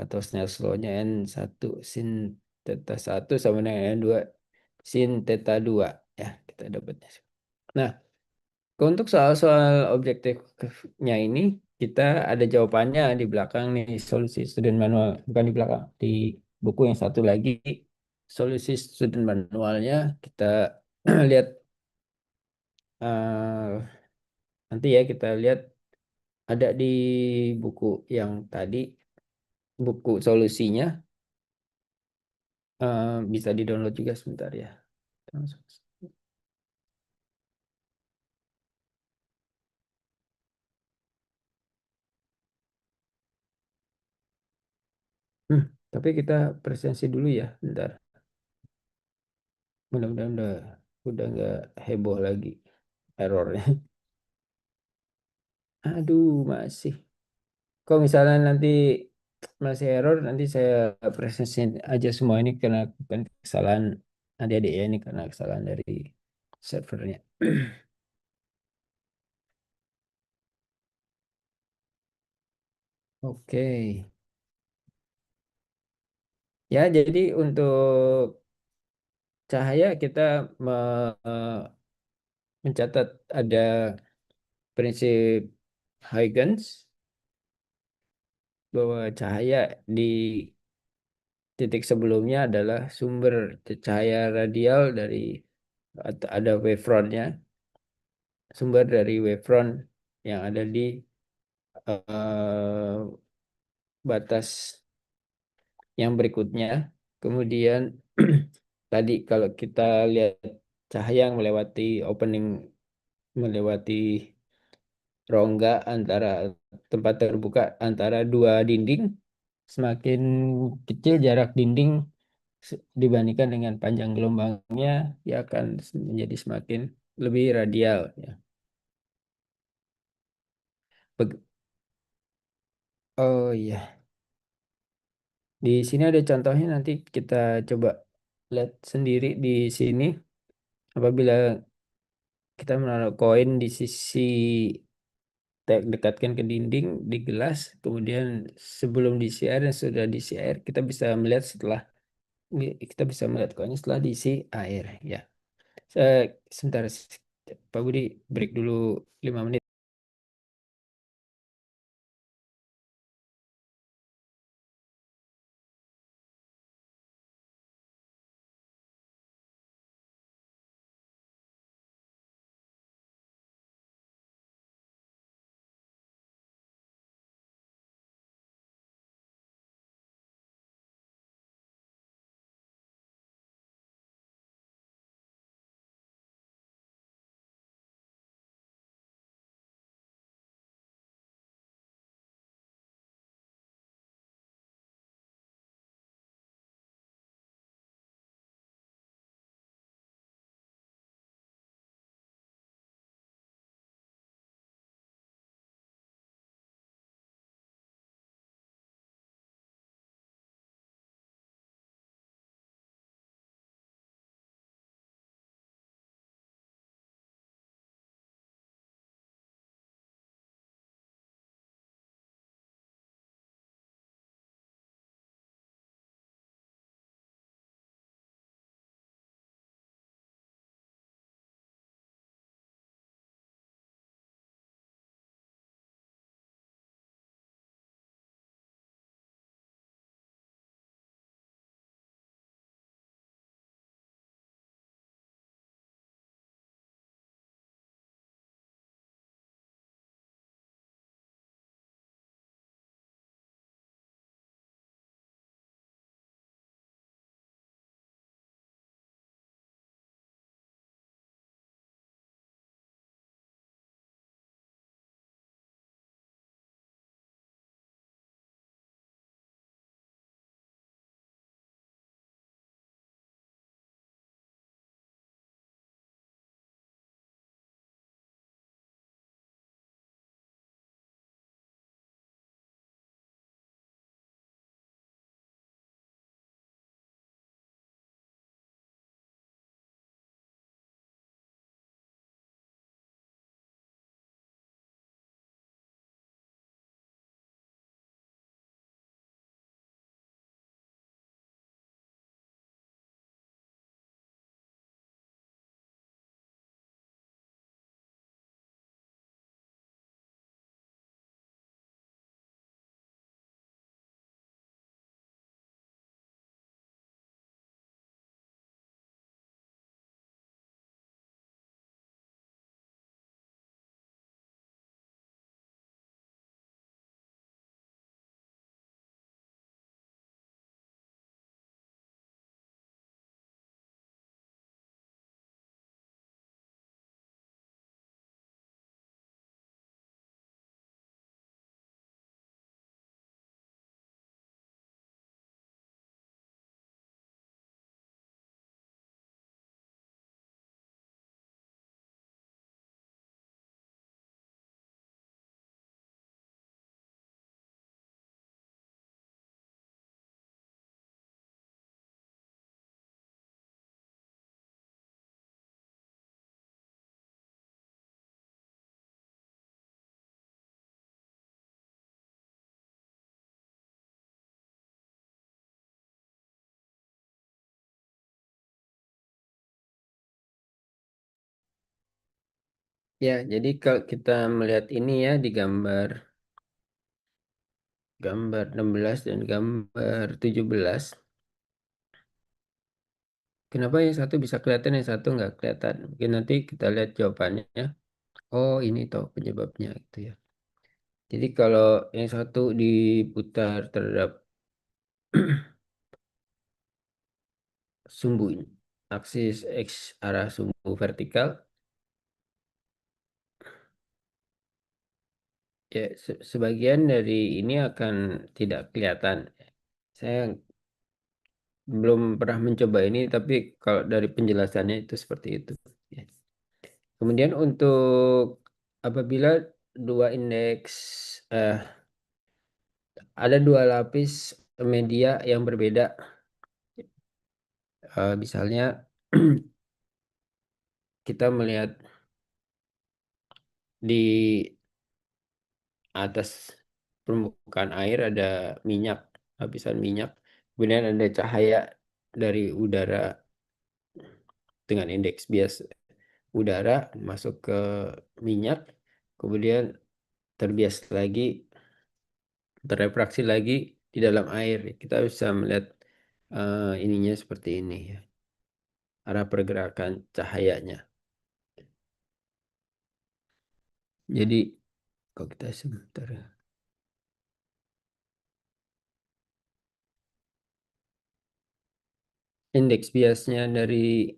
Atau Snell's law-nya N1 sin theta satu sama dengan N2 sin theta 2. Ya, kita dapatnya. Nah, untuk soal-soal objektifnya ini, kita ada jawabannya di belakang nih, solusi student manual. Bukan di belakang, di buku yang satu lagi, solusi student manualnya, kita lihat eh, nanti ya, kita lihat ada di buku yang tadi, buku solusinya, bisa di-download juga sebentar ya. Hmm, tapi kita presensi dulu ya, bentar. Mudah-mudahan udah nggak heboh lagi errornya. Aduh, masih. Kalau misalnya nanti masih error, nanti saya presentasi aja semua ini karena bukan kesalahan adik-adik ya, ini karena kesalahan dari servernya. Oke. Ya, jadi untuk cahaya kita me- mencatat ada prinsip Huygens bahwa cahaya di titik sebelumnya adalah sumber cahaya radial dari atau ada wavefrontnya, sumber dari wavefront yang ada di eh, batas yang berikutnya. Kemudian tadi kalau kita lihat cahaya yang melewati opening, melewati rongga antara tempat terbuka antara dua dinding, semakin kecil jarak dinding dibandingkan dengan panjang gelombangnya, dia akan menjadi semakin lebih radial ya. Beg- Oh iya, di sini ada contohnya, nanti kita coba lihat sendiri di sini. Apabila kita menaruh koin di sisi dekatkan ke dinding di gelas, kemudian sebelum diisi air dan sudah diisi air, kita bisa melihat koinnya setelah diisi air ya. Sebentar, Pak Budi, break dulu 5 menit. Ya, jadi kalau kita melihat ini ya di gambar gambar 16 dan gambar 17, kenapa yang satu bisa kelihatan, yang satu nggak kelihatan? Mungkin nanti kita lihat jawabannya. Oh, ini toh penyebabnya gitu ya. Jadi kalau yang satu diputar terhadap sumbu ini, aksis X arah sumbu vertikal, ya sebagian dari ini akan tidak kelihatan. Saya belum pernah mencoba ini, tapi kalau dari penjelasannya itu seperti itu. Ya. Kemudian untuk apabila dua indeks, eh, ada dua lapis media yang berbeda, misalnya kita melihat di atas permukaan air ada minyak, lapisan minyak, kemudian ada cahaya dari udara dengan indeks bias udara masuk ke minyak, kemudian terbias lagi, terrefraksi lagi di dalam air. Kita bisa melihat ininya seperti ini ya, arah pergerakan cahayanya. Jadi kalau kita sebentar ya. Indeks biasnya dari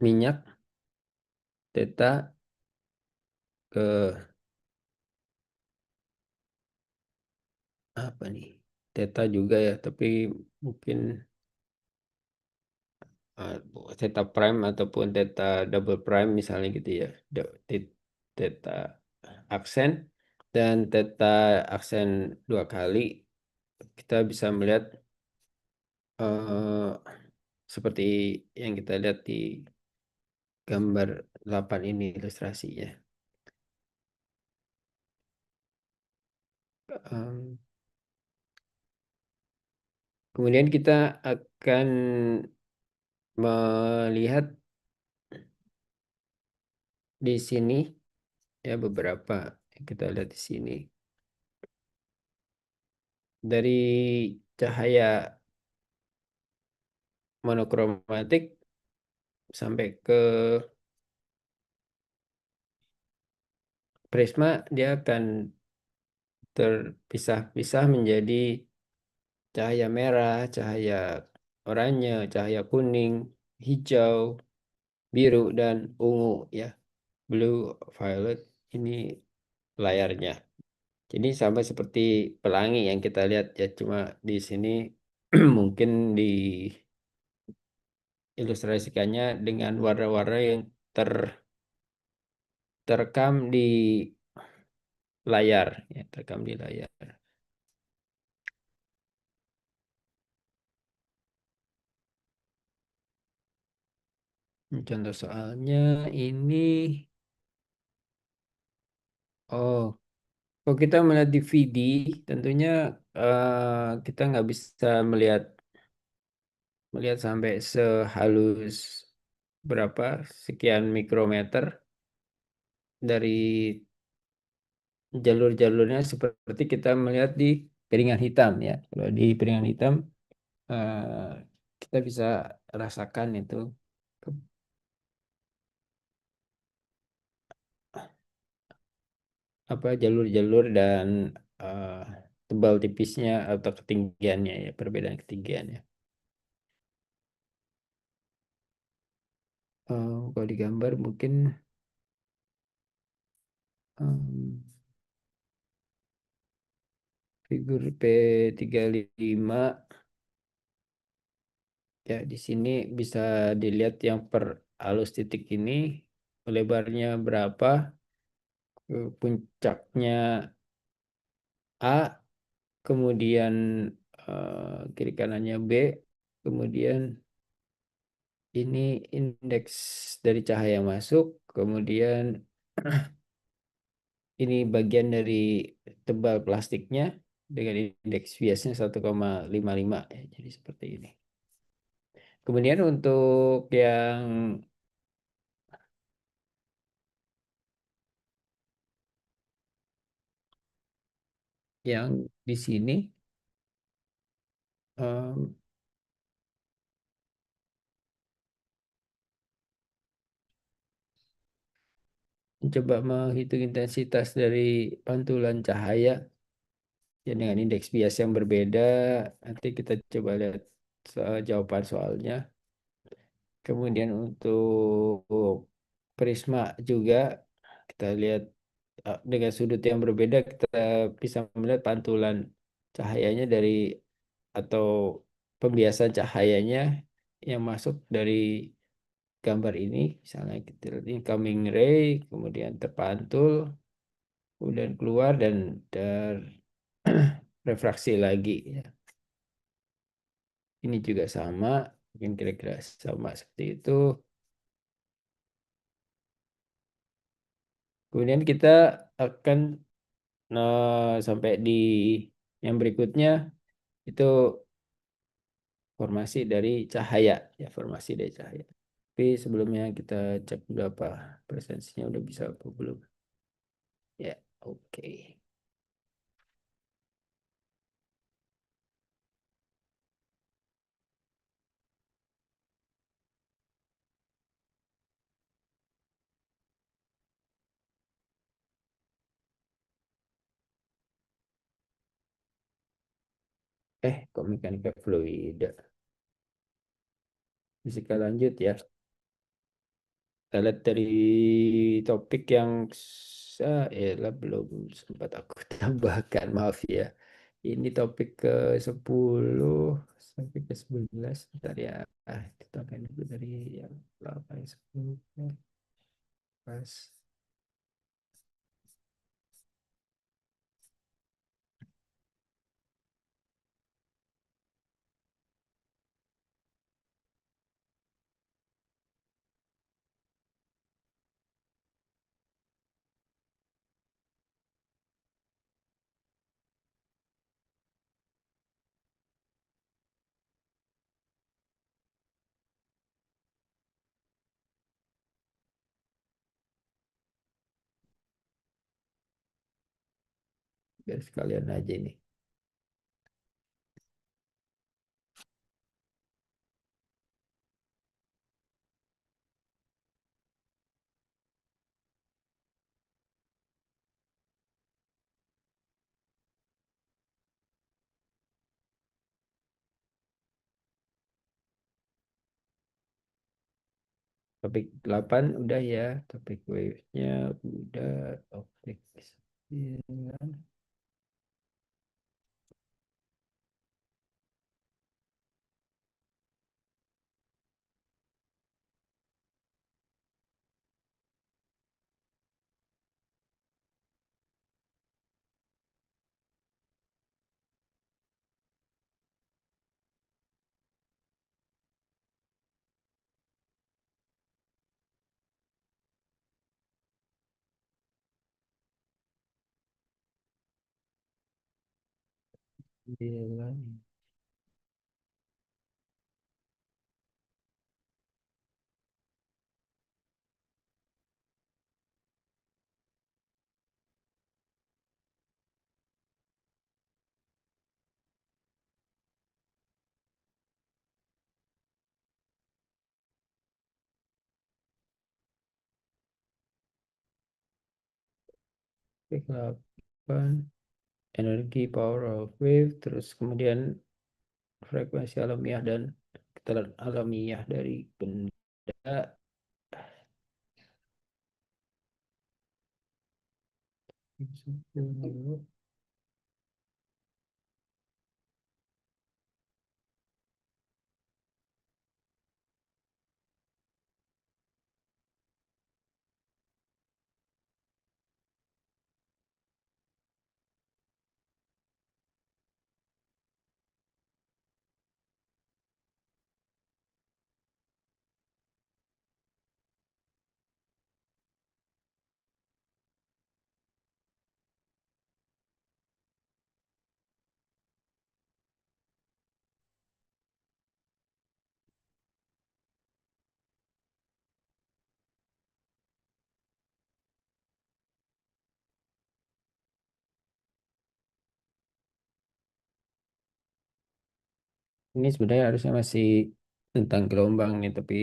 minyak theta ke apa nih? Theta juga ya, tapi mungkin uh, theta prime ataupun theta double prime misalnya gitu ya. Theta aksen dan theta aksen dua kali, kita bisa melihat eh, seperti yang kita lihat di gambar 8 ini ilustrasinya. Em, Kemudian kita akan melihat di sini ya beberapa yang kita lihat di sini. Dari cahaya monokromatik sampai ke prisma, dia akan terpisah-pisah menjadi cahaya merah, cahaya oranye, cahaya kuning, hijau, biru, dan ungu ya. Blue, violet, ini layarnya. Jadi sama seperti pelangi yang kita lihat ya, cuma di sini mungkin diilustrasikannya dengan warna-warna yang terekam di layar, ya, terekam di layar. Contoh soalnya ini, oh, kalau kita melihat di VD, tentunya kita nggak bisa melihat melihat sampai sehalus berapa sekian mikrometer dari jalur-jalurnya seperti kita melihat di piringan hitam ya. Kalau di piringan hitam eh, kita bisa rasakan itu ke- apa jalur-jalur dan eh, tebal tipisnya atau ketinggiannya ya, perbedaan ketinggiannya. Kalau digambar mungkin em, figur P35 ya, di sini bisa dilihat yang per alus titik ini lebarnya berapa, puncaknya A, kemudian kiri kanannya B, kemudian ini indeks dari cahaya yang masuk, kemudian ini bagian dari tebal plastiknya dengan indeks biasnya 1,55 ya, jadi seperti ini. Kemudian untuk yang yang di sini em, mencoba menghitung intensitas dari pantulan cahaya ya dengan indeks bias yang berbeda. Nanti kita coba lihat jawaban soalnya. Kemudian untuk prisma juga kita lihat dengan sudut yang berbeda kita bisa melihat pantulan cahayanya dari atau pembiasan cahayanya yang masuk dari gambar ini. Misalnya kita lihat incoming ray, kemudian terpantul, kemudian keluar dan terrefraksi lagi. Ya. Ini juga sama, mungkin kira-kira sama seperti itu. Kemudian kita akan sampai di yang berikutnya itu formasi dari cahaya, ya formasi dari cahaya. Tapi sebelumnya kita cek dulu apa presensinya udah bisa apa belum. Ya, oke. Kok mekanika fluida? Fisika lanjut ya. Kita lihat dari topik yang lah belum sempat aku tambahkan, maaf ya. Ini topik ke 10 sampai ke 11. Bentar ya. Kita akan dulu dari yang 8 10 ya. Pas. Biar sekalian aja ini. Topik 8 udah ya. Topik wave-nya udah. Topik 9. Topik 8. Energi power of wave. Terus kemudian frekuensi alamiah dan getaran alamiah dari benda. Ini sebenarnya harusnya masih tentang gelombang nih, tapi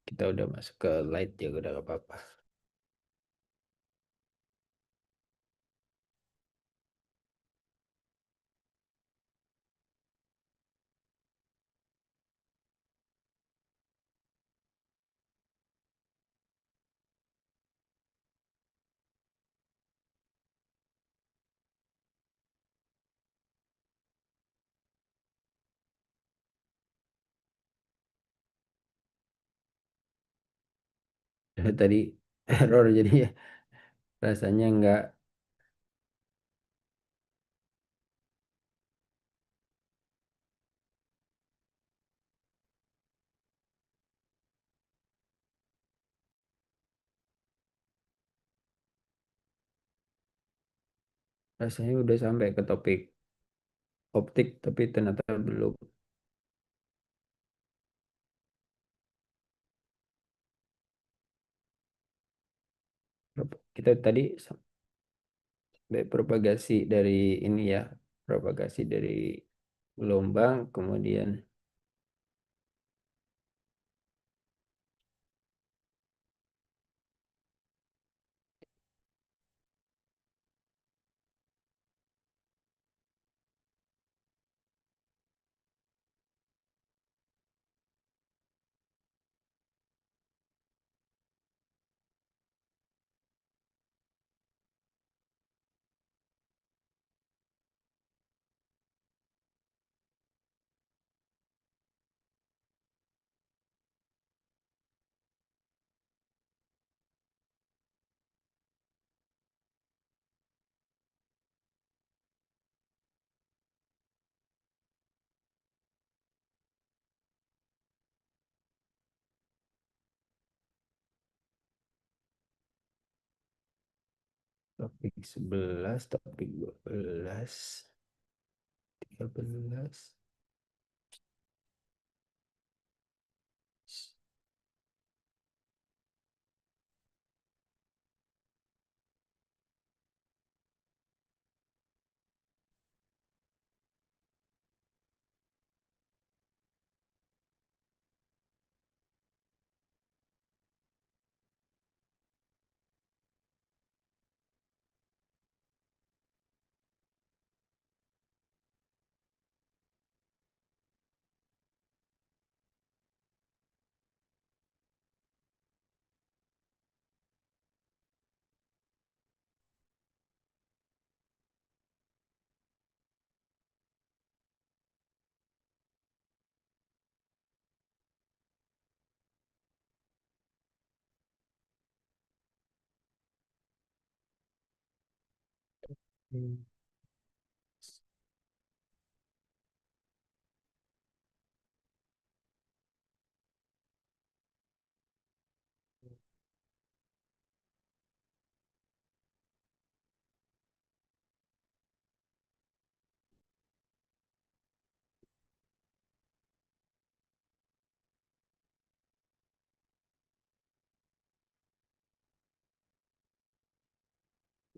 kita udah masuk ke light ya, udah gak apa-apa. Tadi error jadi ya, rasanya nggak, rasanya udah sampai ke topik optik tapi ternyata belum. Kita tadi sampai propagasi dari ini ya, propagasi dari gelombang, kemudian topik 12, 13. Hmm.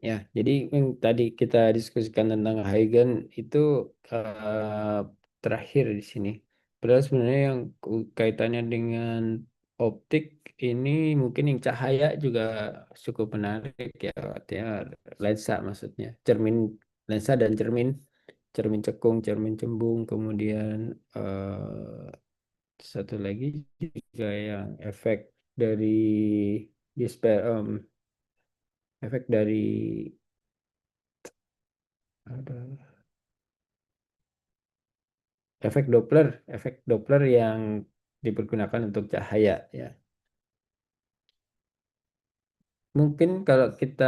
Ya, jadi yang tadi kita diskusikan tentang Huygens itu eh, terakhir di sini. Padahal sebenarnya yang kaitannya dengan optik ini mungkin yang cahaya juga cukup menarik ya, artinya lensa maksudnya, cermin, lensa dan cermin, cermin cekung, cermin cembung, kemudian satu lagi juga yang efek dari efek dari apa, efek Doppler yang dipergunakan untuk cahaya ya. Mungkin kalau kita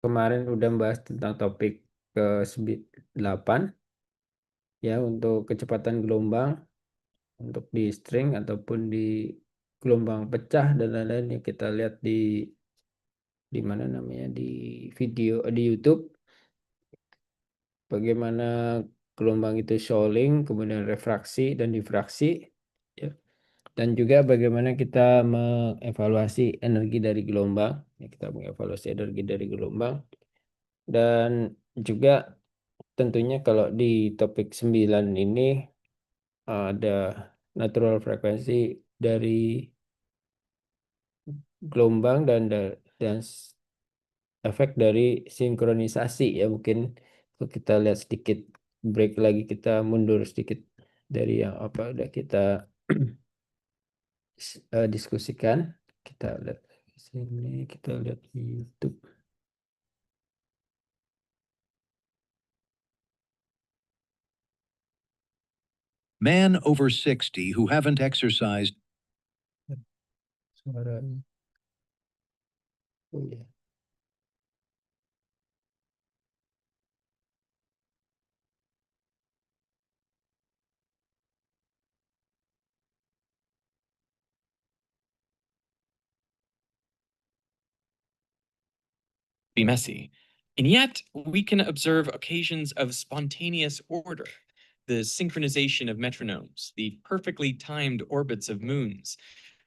kemarin udah membahas tentang topik ke 8 ya, untuk kecepatan gelombang untuk di string ataupun di gelombang pecah dan lain-lain yang kita lihat di mana namanya, di video di YouTube, bagaimana gelombang itu Sholing, kemudian refraksi dan difraksi ya. Dan juga bagaimana kita mengevaluasi energi dari gelombang. Ya, kita mengevaluasi energi dari gelombang. Dan juga tentunya kalau di topik 9 ini ada natural frekuensi dari gelombang dan efek dari sinkronisasi ya. Mungkin kalau kita lihat sedikit, break lagi, kita mundur sedikit dari yang apa udah kita diskusikan. Kita lihat di sini, kita lihat di YouTube. Man over 60 who haven't exercised. Suaranya. Oh ya. Be messy. And yet, we can observe occasions of spontaneous order, the synchronization of metronomes, the perfectly timed orbits of moons,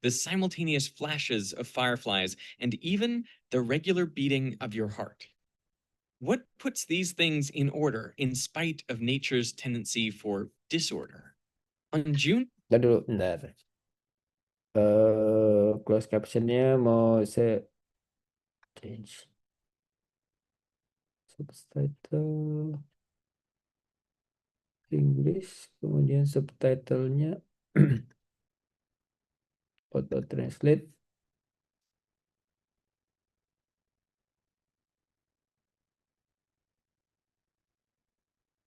the simultaneous flashes of fireflies, and even the regular beating of your heart. What puts these things in order in spite of nature's tendency for disorder? On June. Dulu, bentar. Close captionnya mau saya change subtitle Inggris, kemudian subtitlenya auto translate.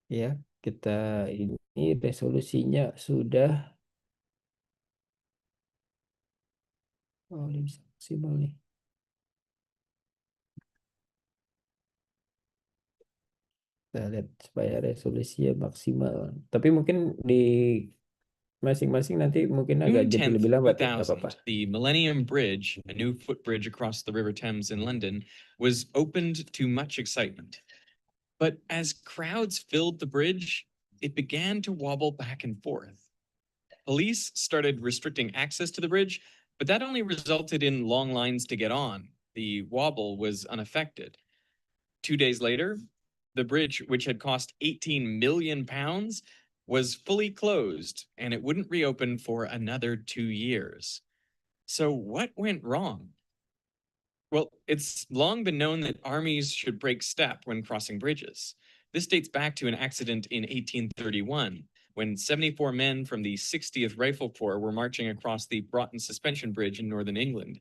Ya, kita ini resolusinya sudah ini bisa maksimal nih. Kita lihat supaya resolusinya maksimal. Tapi mungkin di masing-masing nanti mungkin agak June jadi 10th, lebih lambat ya, nggak 2000, apa-apa. the Millennium Bridge, a new footbridge across the River Thames in London, was opened to much excitement. But as crowds filled the bridge, it began to wobble back and forth. Police started restricting access to the bridge, but that only resulted in long lines to get on. The wobble was unaffected. 2 days later, the bridge, which had cost 18 million pounds, was fully closed and it wouldn't reopen for another 2 years. So what went wrong? Well, it's long been known that armies should break step when crossing bridges. This dates back to an accident in 1831, when 74 men from the 60th Rifle Corps were marching across the Broughton Suspension Bridge in northern England.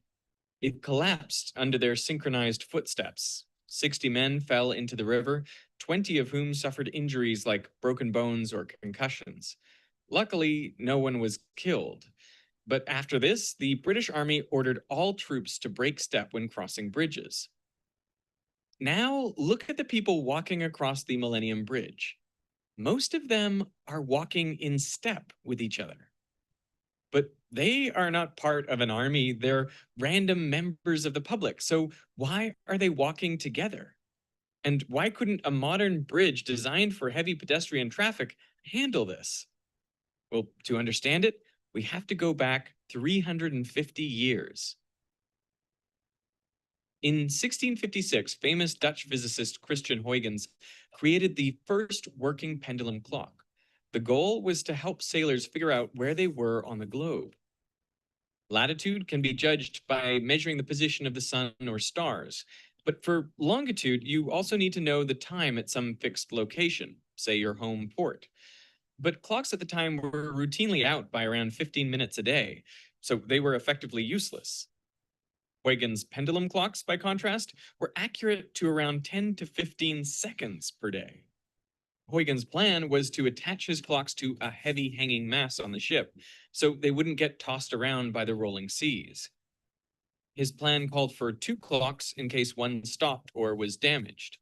It collapsed under their synchronized footsteps. 60 men fell into the river, 20 of whom suffered injuries like broken bones or concussions. Luckily, no one was killed. But after this, the British Army ordered all troops to break step when crossing bridges. Now, look at the people walking across the Millennium Bridge. Most of them are walking in step with each other. But they are not part of an army, they're random members of the public. So, why are they walking together? And why couldn't a modern bridge designed for heavy pedestrian traffic handle this? Well, to understand it, we have to go back 350 years. In 1656, famous Dutch physicist Christian Huygens created the first working pendulum clock. The goal was to help sailors figure out where they were on the globe. Latitude can be judged by measuring the position of the sun or stars, but for longitude, you also need to know the time at some fixed location, say your home port. But clocks at the time were routinely out by around 15 minutes a day, so they were effectively useless. Huygens' pendulum clocks, by contrast, were accurate to around 10 to 15 seconds per day. Huygens' plan was to attach his clocks to a heavy hanging mass on the ship, so they wouldn't get tossed around by the rolling seas. His plan called for 2 clocks in case one stopped or was damaged.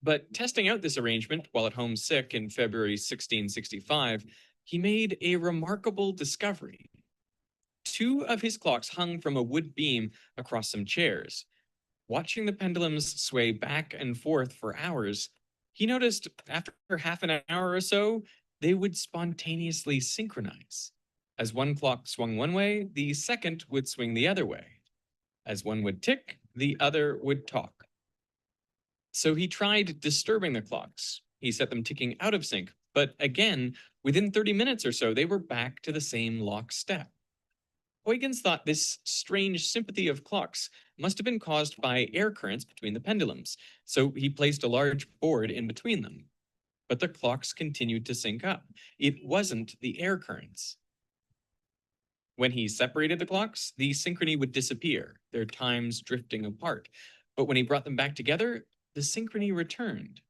But testing out this arrangement while at home sick in February 1665, he made a remarkable discovery. 2 of his clocks hung from a wood beam across some chairs. Watching the pendulums sway back and forth for hours, he noticed after half an hour or so, they would spontaneously synchronize. As one clock swung one way, the second would swing the other way. As one would tick, the other would talk. So he tried disturbing the clocks, He set them ticking out of sync, but again, within 30 minutes or so, they were back to the same lockstep. Huygens thought this strange sympathy of clocks must have been caused by air currents between the pendulums, so he placed a large board in between them. But the clocks continued to sync up. It wasn't the air currents. When he separated the clocks, the synchrony would disappear, their times drifting apart. But when he brought them back together, the synchrony returned.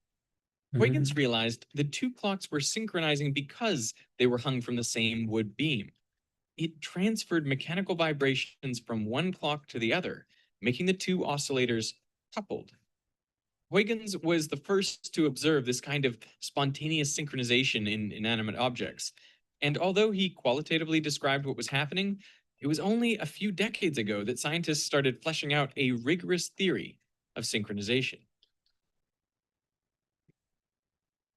Huygens realized the two clocks were synchronizing because they were hung from the same wood beam. It transferred mechanical vibrations from one clock to the other, making the two oscillators coupled. Huygens was the first to observe this kind of spontaneous synchronization in inanimate objects. And although he qualitatively described what was happening, it was only a few decades ago that scientists started fleshing out a rigorous theory of synchronization.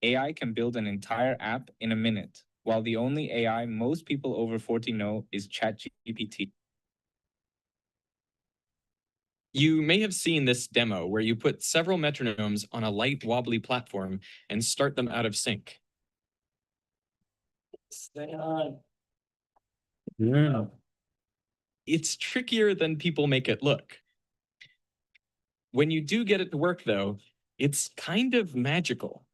AI can build an entire app in a minute, while the only AI most people over 40 know is ChatGPT. You may have seen this demo where you put several metronomes on a light wobbly platform and start them out of sync. Stay on. It's trickier than people make it look. When you do get it to work, though, it's kind of magical.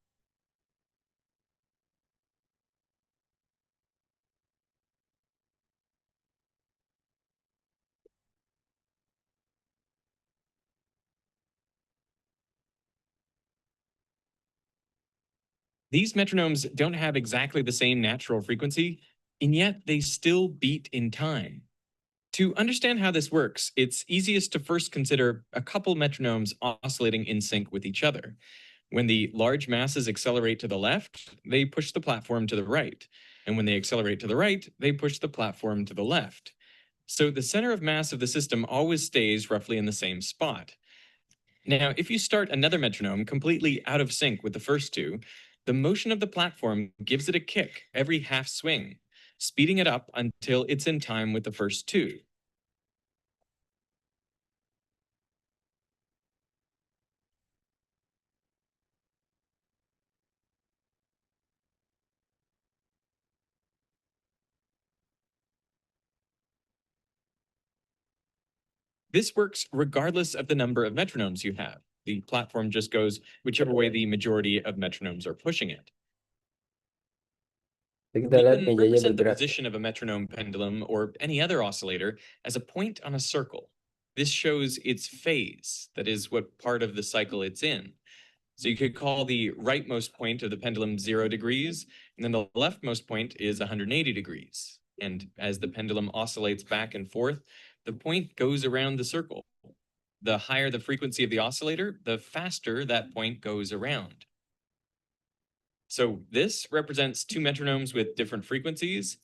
These metronomes don't have exactly the same natural frequency, and yet they still beat in time. To understand how this works, it's easiest to first consider a couple metronomes oscillating in sync with each other. When the large masses accelerate to the left, they push the platform to the right. And when they accelerate to the right, they push the platform to the left. So the center of mass of the system always stays roughly in the same spot. Now, if you start another metronome completely out of sync with the first two, the motion of the platform gives it a kick every half swing, speeding it up until it's in time with the first two. This works regardless of the number of metronomes you have. The platform just goes whichever way the majority of metronomes are pushing it. Kita We lihat can mejanya represent the bergerak. position of a metronome pendulum or any other oscillator as a point on a circle. This shows its phase, that is, what part of the cycle it's in. So you could call the rightmost point of the pendulum 0 degrees, and then the leftmost point is 180 degrees. And as the pendulum oscillates back and forth, the point goes around the circle. The higher the frequency of the oscillator, the faster that point goes around. So this represents two metronomes with different frequencies.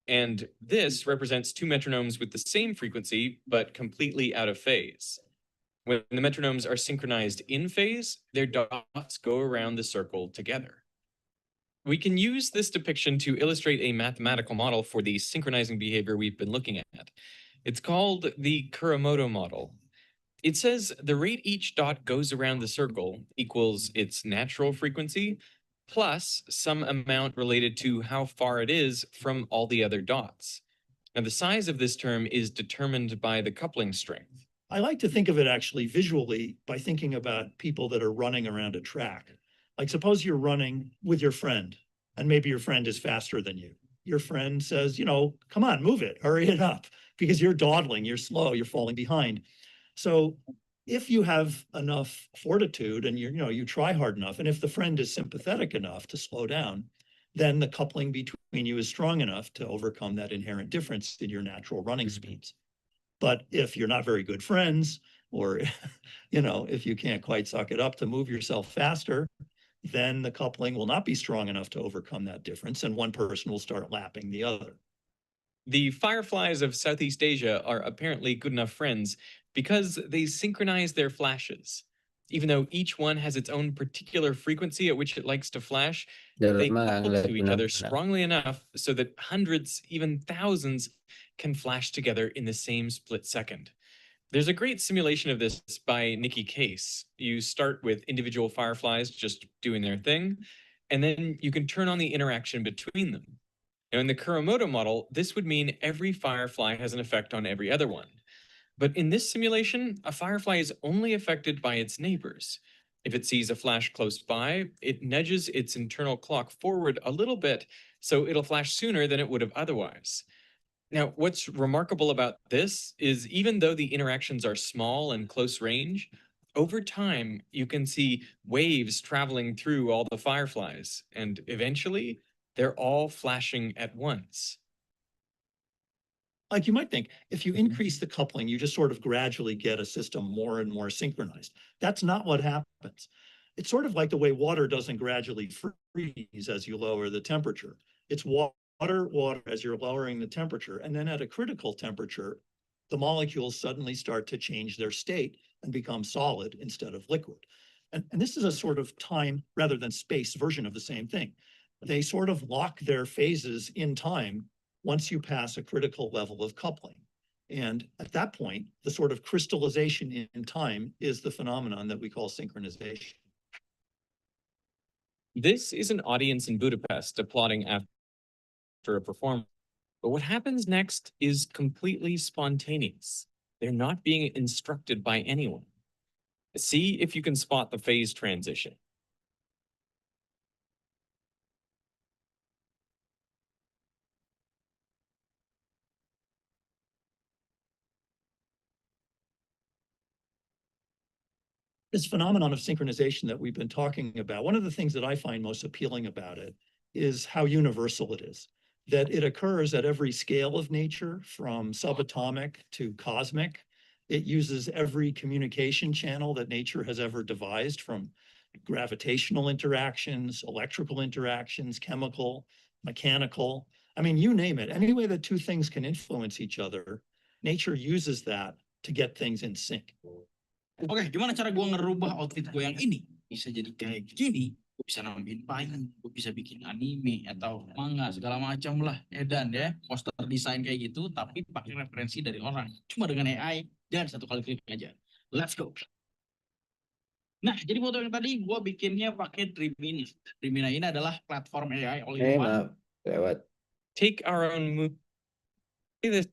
And this represents two metronomes with the same frequency, but completely out of phase. When the metronomes are synchronized in phase, their dots go around the circle together. We can use this depiction to illustrate a mathematical model for the synchronizing behavior we've been looking at. It's called the Kuramoto model. It says the rate each dot goes around the circle equals its natural frequency plus some amount related to how far it is from all the other dots. Now, the size of this term is determined by the coupling strength. I like to think of it actually visually by thinking about people that are running around a track. Like suppose you're running with your friend and maybe your friend is faster than you. Your friend says, you know, come on, move it, hurry it up, because you're dawdling, you're slow, you're falling behind. So if you have enough fortitude and you try hard enough, and if the friend is sympathetic enough to slow down, then the coupling between you is strong enough to overcome that inherent difference in your natural running speeds. But if you're not very good friends, or if you can't quite suck it up to move yourself faster, then the coupling will not be strong enough to overcome that difference, and one person will start lapping the other. The fireflies of Southeast Asia are apparently good enough friends because they synchronize their flashes. Even though each one has its own particular frequency at which it likes to flash, they couple to each other strongly enough so that hundreds, even thousands, can flash together in the same split second. There's a great simulation of this by Nikki Case. You start with individual fireflies just doing their thing, and then you can turn on the interaction between them. Now, in the Kuromoto model, this would mean every firefly has an effect on every other one. But in this simulation, a firefly is only affected by its neighbors. If it sees a flash close by, it nudges its internal clock forward a little bit, so it'll flash sooner than it would have otherwise. Now, what's remarkable about this is even though the interactions are small and close range, over time you can see waves traveling through all the fireflies, and eventually they're all flashing at once. Like you might think, if you increase the coupling, you just sort of gradually get a system more and more synchronized. That's not what happens. It's sort of like the way water doesn't gradually freeze as you lower the temperature. It's water as you're lowering the temperature. And then at a critical temperature, the molecules suddenly start to change their state and become solid instead of liquid. And this is a sort of time rather than space version of the same thing. They sort of lock their phases in time once you pass a critical level of coupling. And at that point, the sort of crystallization in time is the phenomenon that we call synchronization. This is an audience in Budapest applauding after a performance. But what happens next is completely spontaneous. They're not being instructed by anyone. See if you can spot the phase transition. This phenomenon of synchronization that we've been talking about, one of the things that I find most appealing about it is how universal it is, that it occurs at every scale of nature, from subatomic to cosmic. It uses every communication channel that nature has ever devised, from gravitational interactions, electrical interactions, chemical, mechanical. I mean, you name it. Any way that two things can influence each other, nature uses that to get things in sync. Oke, gimana cara gue ngerubah outfit gue yang ini? Bisa jadi kayak gini, gue bisa nambahin paint, gue bisa bikin anime atau manga, segala macam lah. Edan ya, poster desain kayak gitu, tapi pakai referensi dari orang. Cuma dengan AI, dan satu kali klik aja. Let's go. Nah, jadi foto yang tadi gue bikinnya pakai Dreamina. Dreamina ini adalah platform AI all in one. Maaf, lewat. Take our own moon, the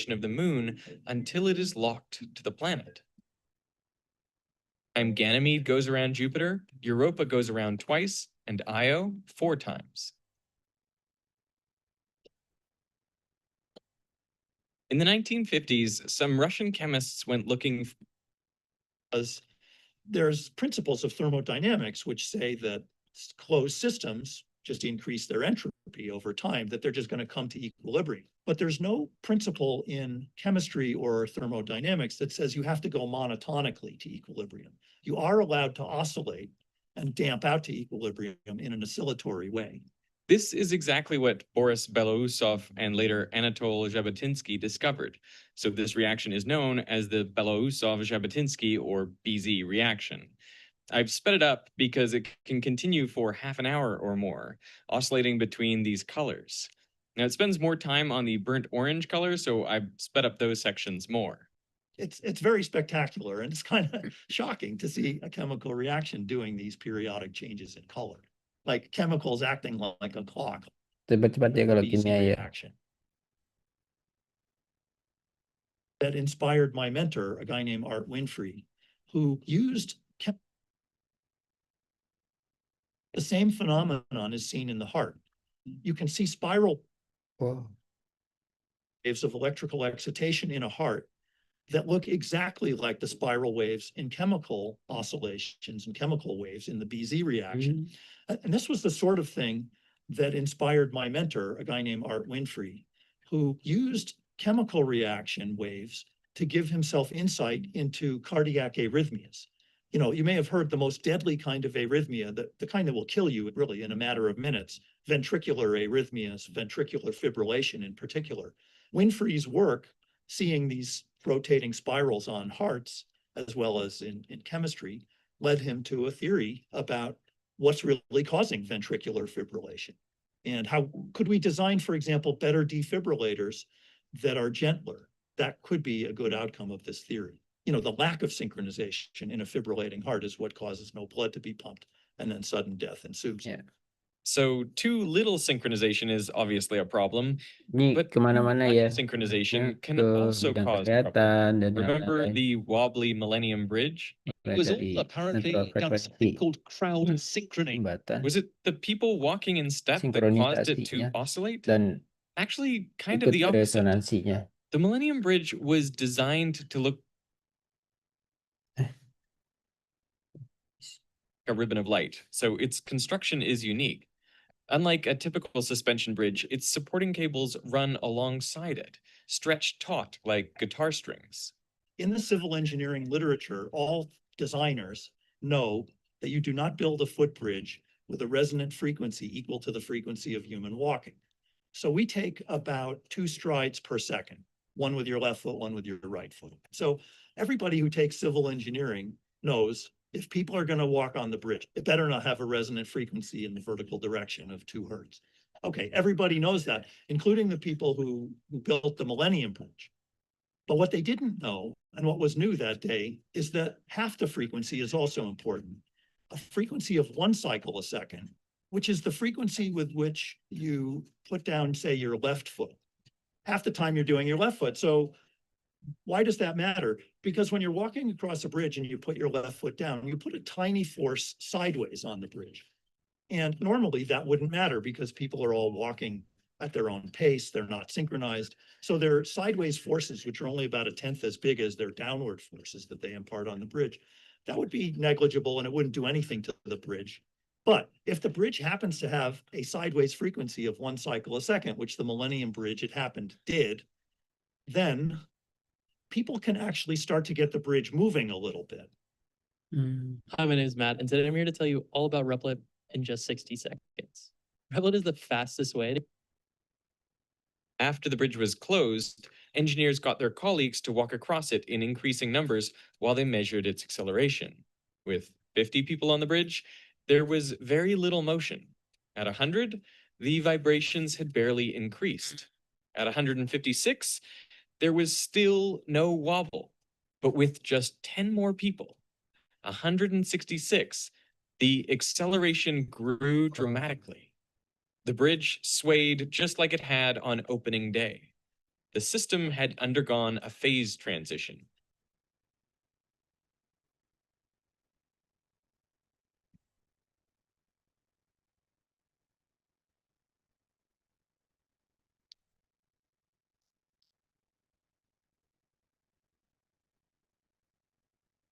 of the moon until it is locked to the planet. Ganymede goes around Jupiter, Europa goes around twice, and Io 4 times. In the 1950s, some Russian chemists went looking Because there's principles of thermodynamics which say that closed systems just increase their entropy over time, that they're just going to come to equilibrium. But there's no principle in chemistry or thermodynamics that says you have to go monotonically to equilibrium. You are allowed to oscillate and damp out to equilibrium in an oscillatory way. This is exactly what Boris Belousov and later Anatol Zhabotinsky discovered. So this reaction is known as the Belousov-Zhabotinsky or BZ reaction. I've sped it up because it can continue for half an hour or more, oscillating between these colors. Now it spends more time on the burnt orange color, so I've sped up those sections more. It's very spectacular, and it's kind of shocking to see a chemical reaction doing these periodic changes in color, like chemicals acting like a clock. Cepat-cepat ya kalau BZ kimia ya. reaction. That inspired my mentor, a guy named Art Winfrey, who used the same phenomenon is seen in the heart. You can see spiral Wow. waves of electrical excitation in a heart that look exactly like the spiral waves in chemical oscillations and chemical waves in the BZ reaction. And this was the sort of thing that inspired my mentor, a guy named Art Winfrey, who used chemical reaction waves to give himself insight into cardiac arrhythmias. You know, you may have heard the most deadly kind of arrhythmia, the kind that will kill you really in a matter of minutes, ventricular arrhythmias, ventricular fibrillation in particular. Winfrey's work, seeing these rotating spirals on hearts, as well as in chemistry, led him to a theory about what's really causing ventricular fibrillation. And how could we design, for example, better defibrillators that are gentler, that could be a good outcome of this theory. You know, the lack of synchronization in a fibrillating heart is what causes no blood to be pumped, and then sudden death ensues. Yeah. So too little synchronization is obviously a problem, Ini but kemana-mana much ya. synchronization can Ke also bidang cause trouble. kesehatan dan yang Remember lain-lain. the wobbly Millennium Bridge? Mulai was all dari apparently kontrol done frekuensi, something called crowd synchrony. jembatan, Was it the people walking in step that caused it to sinkronisasinya, oscillate? dan Actually, kind of ikut the opposite. resonansinya. The Millennium Bridge was designed to look a ribbon of light, so its construction is unique. Unlike a typical suspension bridge, its supporting cables run alongside it, stretched taut like guitar strings. In the civil engineering literature, all designers know that you do not build a footbridge with a resonant frequency equal to the frequency of human walking. So we take about 2 strides per second, one with your left foot, one with your right foot. So everybody who takes civil engineering knows if people are going to walk on the bridge, it better not have a resonant frequency in the vertical direction of 2 hertz. Okay, everybody knows that, including the people who built the Millennium Bridge. But what they didn't know, and what was new that day, is that half the frequency is also important. A frequency of 1 cycle a second, which is the frequency with which you put down, say, your left foot. Half the time you're doing your left foot. So why does that matter? Because when you're walking across a bridge and you put your left foot down, you put a tiny force sideways on the bridge. And normally that wouldn't matter because people are all walking at their own pace. They're not synchronized. So their sideways forces, which are only about 1/10 as big as their downward forces that they impart on the bridge, that would be negligible and it wouldn't do anything to the bridge. But if the bridge happens to have a sideways frequency of 1 cycle a second, which the Millennium Bridge, it happened, did, then people can actually start to get the bridge moving a little bit. Hi, my name is Matt, and today I'm here to tell you all about Replit in just 60 seconds. Replit is the fastest way to After the bridge was closed, engineers got their colleagues to walk across it in increasing numbers while they measured its acceleration. With 50 people on the bridge, there was very little motion. At 100, the vibrations had barely increased. At 156, there was still no wobble. But with just 10 more people, 166, the acceleration grew dramatically. The bridge swayed just like it had on opening day. The system had undergone a phase transition.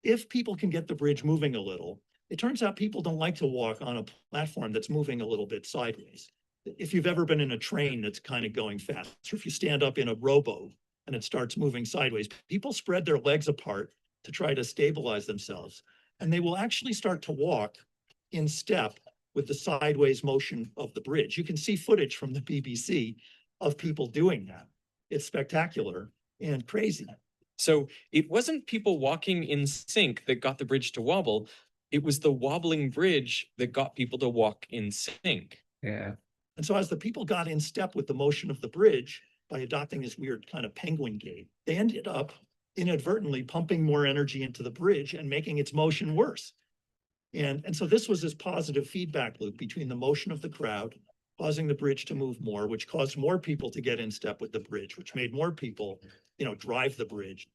If people can get the bridge moving a little, it turns out people don't like to walk on a platform that's moving a little bit sideways. If you've ever been in a train that's kind of going fast, or if you stand up in a rowboat and it starts moving sideways, people spread their legs apart to try to stabilize themselves. And they will actually start to walk in step with the sideways motion of the bridge. You can see footage from the BBC of people doing that. It's spectacular and crazy. So it wasn't people walking in sync that got the bridge to wobble. It was the wobbling bridge that got people to walk in sync. Ya, And so as the people got in step with the motion of the bridge by adopting this weird kind of penguin gait, they ended up inadvertently pumping more energy into the bridge and making its motion worse. And so this was this positive feedback loop between the motion of the crowd, causing the bridge to move more, which caused more people to get in step with the bridge, which made more people, drive the bridge.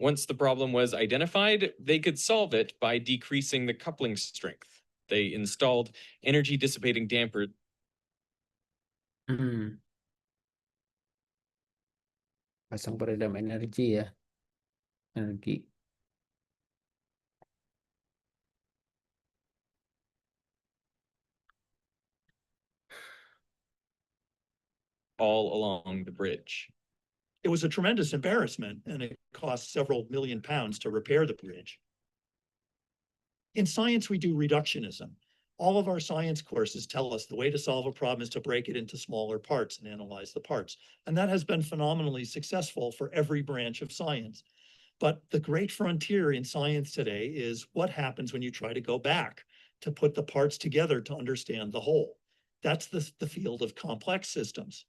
Once the problem was identified, they could solve it by decreasing the coupling strength. They installed energy dissipating damper. pasang peredam energi ya. Energi. All along the bridge. It was a tremendous embarrassment, and it cost several million pounds to repair the bridge. In science, we do reductionism. All of our science courses tell us the way to solve a problem is to break it into smaller parts and analyze the parts. And that has been phenomenally successful for every branch of science. But the great frontier in science today is what happens when you try to go back to put the parts together to understand the whole. That's the field of complex systems.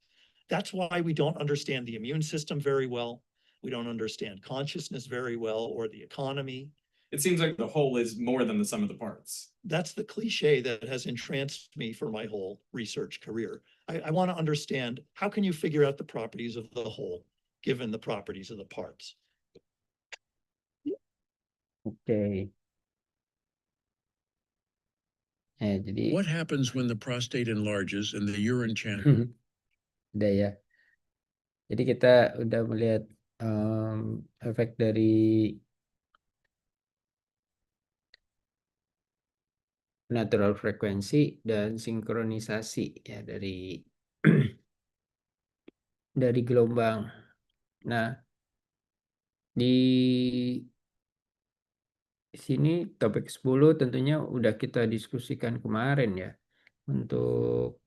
That's why we don't understand the immune system very well. We don't understand consciousness very well or the economy. It seems like the whole is more than the sum of the parts. That's the cliche that has entranced me for my whole research career. I want to understand, how can you figure out the properties of the whole given the properties of the parts? Oke. Jadi What happens when the prostate enlarges and the urine channel? udah ya. Jadi kita udah melihat efek dari natural frekuensi dan sinkronisasi ya dari dari gelombang. Nah, di sini topik 10 tentunya udah kita diskusikan kemarin ya untuk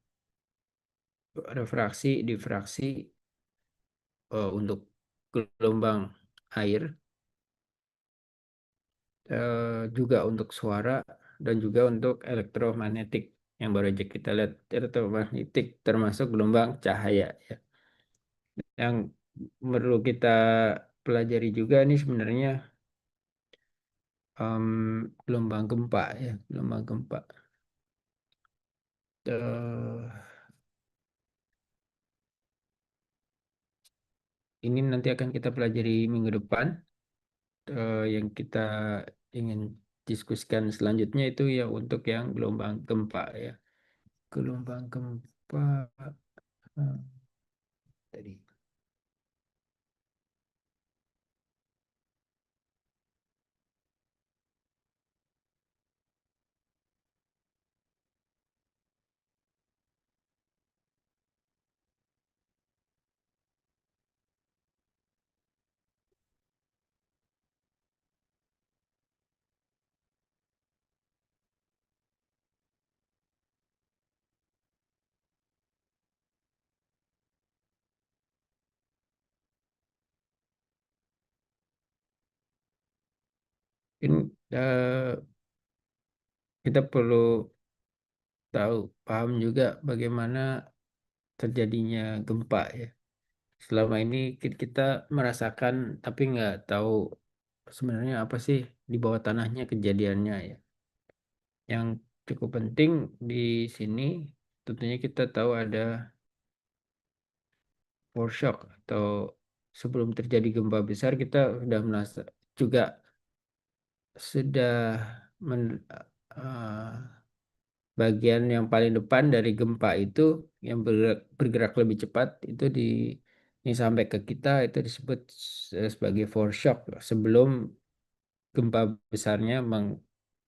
refraksi, difraksi untuk gelombang air, juga untuk suara dan juga untuk elektromagnetik yang baru aja kita lihat. Elektromagnetik termasuk gelombang cahaya ya. Yang perlu kita pelajari juga nih sebenarnya gelombang gempa ya, gelombang gempa. Ini nanti akan kita pelajari minggu depan. Yang kita ingin diskusikan selanjutnya itu ya untuk yang gelombang gempa ya. Gelombang gempa tadi. Ini kita perlu paham juga bagaimana terjadinya gempa ya. Selama ini kita merasakan tapi nggak tahu sebenarnya apa sih di bawah tanahnya kejadiannya ya. Yang cukup penting di sini tentunya kita tahu ada foreshock atau sebelum terjadi gempa besar kita sudah merasa juga sudah bagian yang paling depan dari gempa itu yang bergerak lebih cepat itu ini sampai ke kita itu disebut sebagai foreshock sebelum gempa besarnya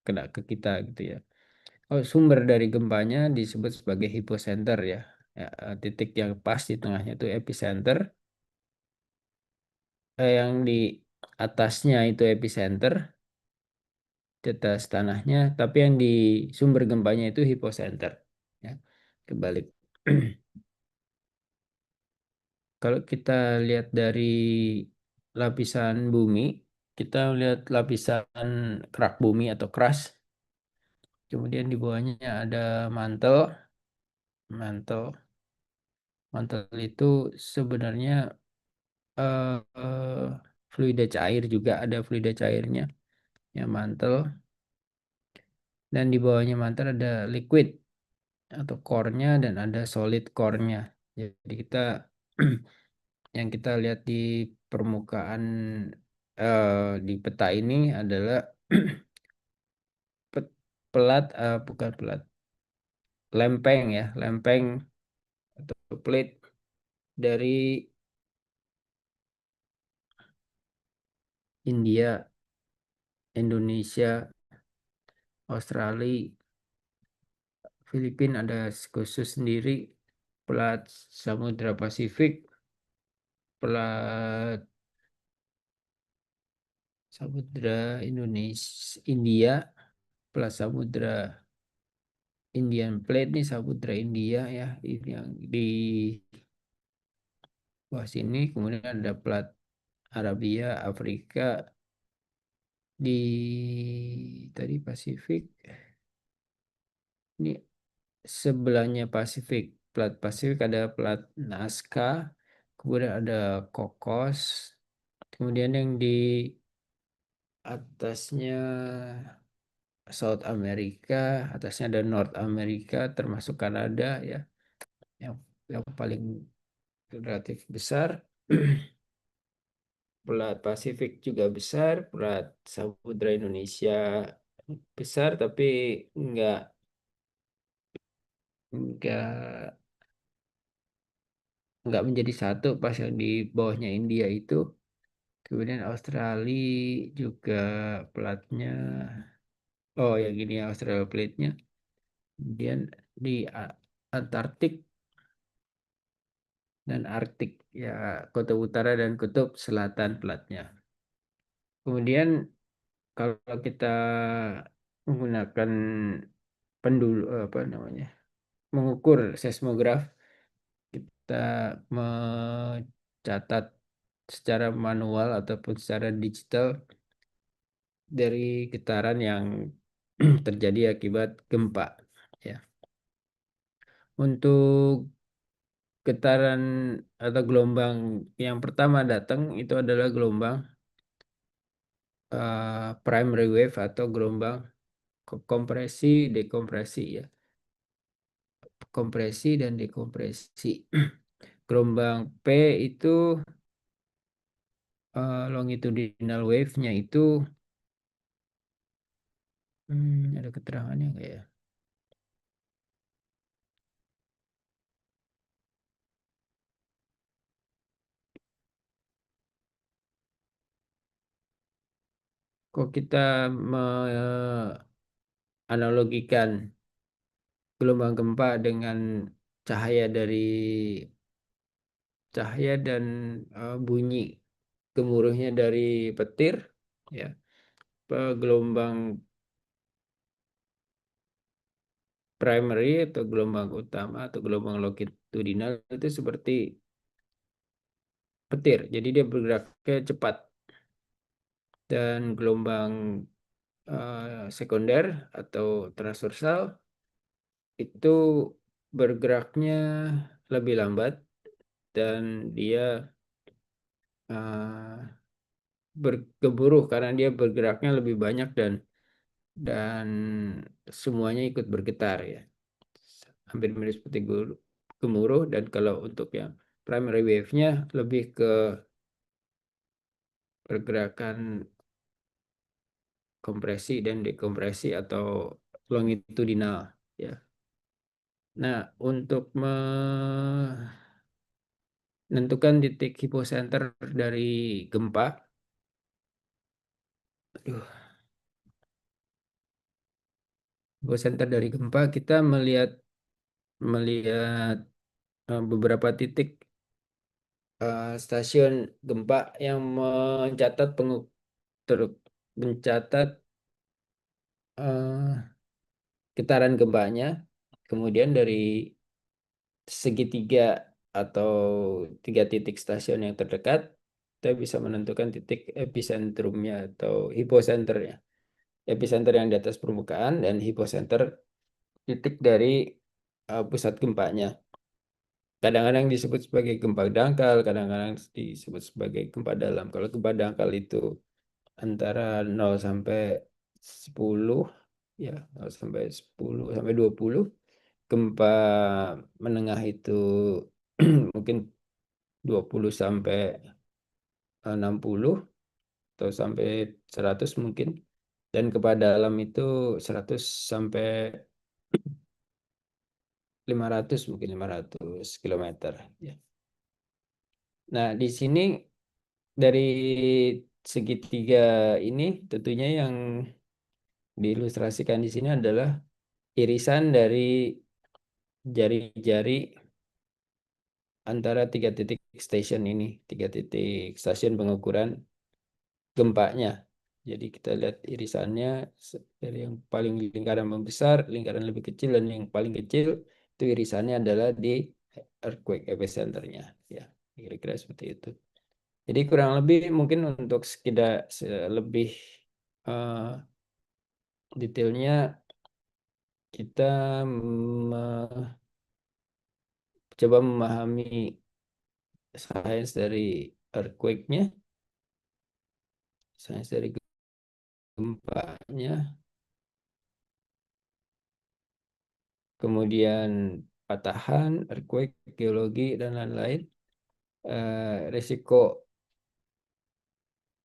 kena ke kita gitu ya. Sumber dari gempanya disebut sebagai hypocenter ya. Titik yang pas di tengahnya itu epicenter. Yang di atasnya itu epicenter di atas tanahnya, tapi yang di sumber gempanya itu hypocenter. Ya, kebalik. Kalau kita lihat dari lapisan bumi, kita lihat lapisan kerak bumi atau crust. Kemudian di bawahnya ada mantel. Mantel itu sebenarnya fluida cair juga, ada fluida cairnya. Ya, mantel. Dan di bawahnya mantel ada liquid atau core-nya dan ada solid core-nya. Jadi kita yang kita lihat di permukaan di peta ini adalah bukan pelat, lempeng ya, lempeng atau plate dari India, Indonesia, Australia, Filipina ada khusus sendiri, plat Samudra Pasifik, plat Samudra Indonesia, India, plat Samudra Indian Plate nih, Samudra India ya, ini yang di bawah sini. Kemudian ada plat Arabia, Afrika, di tadi Pasifik. Ini sebelahnya Pasifik, plat Pasifik ada plat Nazca, kemudian ada Cocos, Kemudian yang di atasnya South America, atasnya ada North America, termasuk Kanada ya, yang paling relatif besar. Pelat Pasifik juga besar, pelat Samudra Indonesia besar, tapi nggak nggak nggak menjadi satu pas yang di bawahnya India itu. Kemudian Australia juga pelatnya, oh yang gini ya, Australia plate-nya. Kemudian di Antartik dan Arktik ya, kutub utara dan kutub selatan pelatnya. Kemudian kalau kita menggunakan pendulu apa namanya, mengukur seismograf, kita mencatat secara manual ataupun secara digital dari getaran yang terjadi akibat gempa ya. Untuk getaran atau gelombang yang pertama datang itu adalah gelombang primary wave atau gelombang kompresi dekompresi ya. Kompresi dan dekompresi. Gelombang P itu longitudinal wave-nya itu ada keterangannya nggak ya? Kok kita menganalogikan gelombang gempa dengan cahaya dari cahaya dan bunyi gemuruhnya dari petir ya. Gelombang primary atau gelombang utama atau gelombang longitudinal itu seperti petir. Jadi dia bergeraknya cepat. Dan gelombang sekunder atau transversal itu bergeraknya lebih lambat dan dia bergemuruh karena dia bergeraknya lebih banyak dan semuanya ikut bergetar ya. Hampir mirip seperti gemuruh, dan kalau untuk yang primary wave-nya lebih ke pergerakan kompresi dan dekompresi atau longitudinal ya. Nah, untuk menentukan titik hipocenter dari gempa, hipocenter dari gempa kita melihat melihat beberapa titik stasiun gempa yang mencatat getaran gempanya. Kemudian dari segitiga atau 3 titik stasiun yang terdekat, kita bisa menentukan titik epicentrumnya atau hipocenternya. Epicenter yang di atas permukaan dan hipocenter titik dari pusat gempanya. Kadang-kadang disebut sebagai gempa dangkal, kadang-kadang disebut sebagai gempa dalam. Kalau gempa dangkal itu antara 0 sampai 10 ya, 0 sampai 10 sampai 20. Gempa menengah itu mungkin 20 sampai 60 atau sampai 100 mungkin. Dan gempa dalam itu 100 sampai 500 mungkin 500 kilometer ya. Nah, di sini dari segitiga ini tentunya yang diilustrasikan di sini adalah irisan dari jari-jari antara 3 titik stasiun ini, 3 titik stasiun pengukuran gempanya. Jadi kita lihat irisannya dari yang paling lingkaran membesar, lingkaran lebih kecil, dan yang paling kecil itu irisannya adalah di earthquake epicenternya. Ya, kira-kira seperti itu. Jadi kurang lebih mungkin untuk sekedar lebih detailnya kita coba memahami sains dari earthquake-nya sains dari gempanya, kemudian patahan, earthquake, geologi, dan lain-lain. Risiko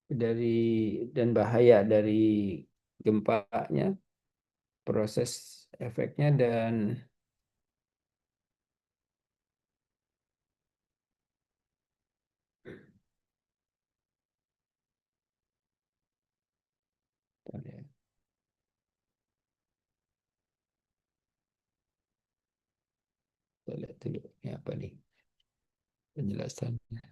dari dan bahaya dari gempanya, proses efeknya, dan kita lihat dulu ini apa nih penjelasannya.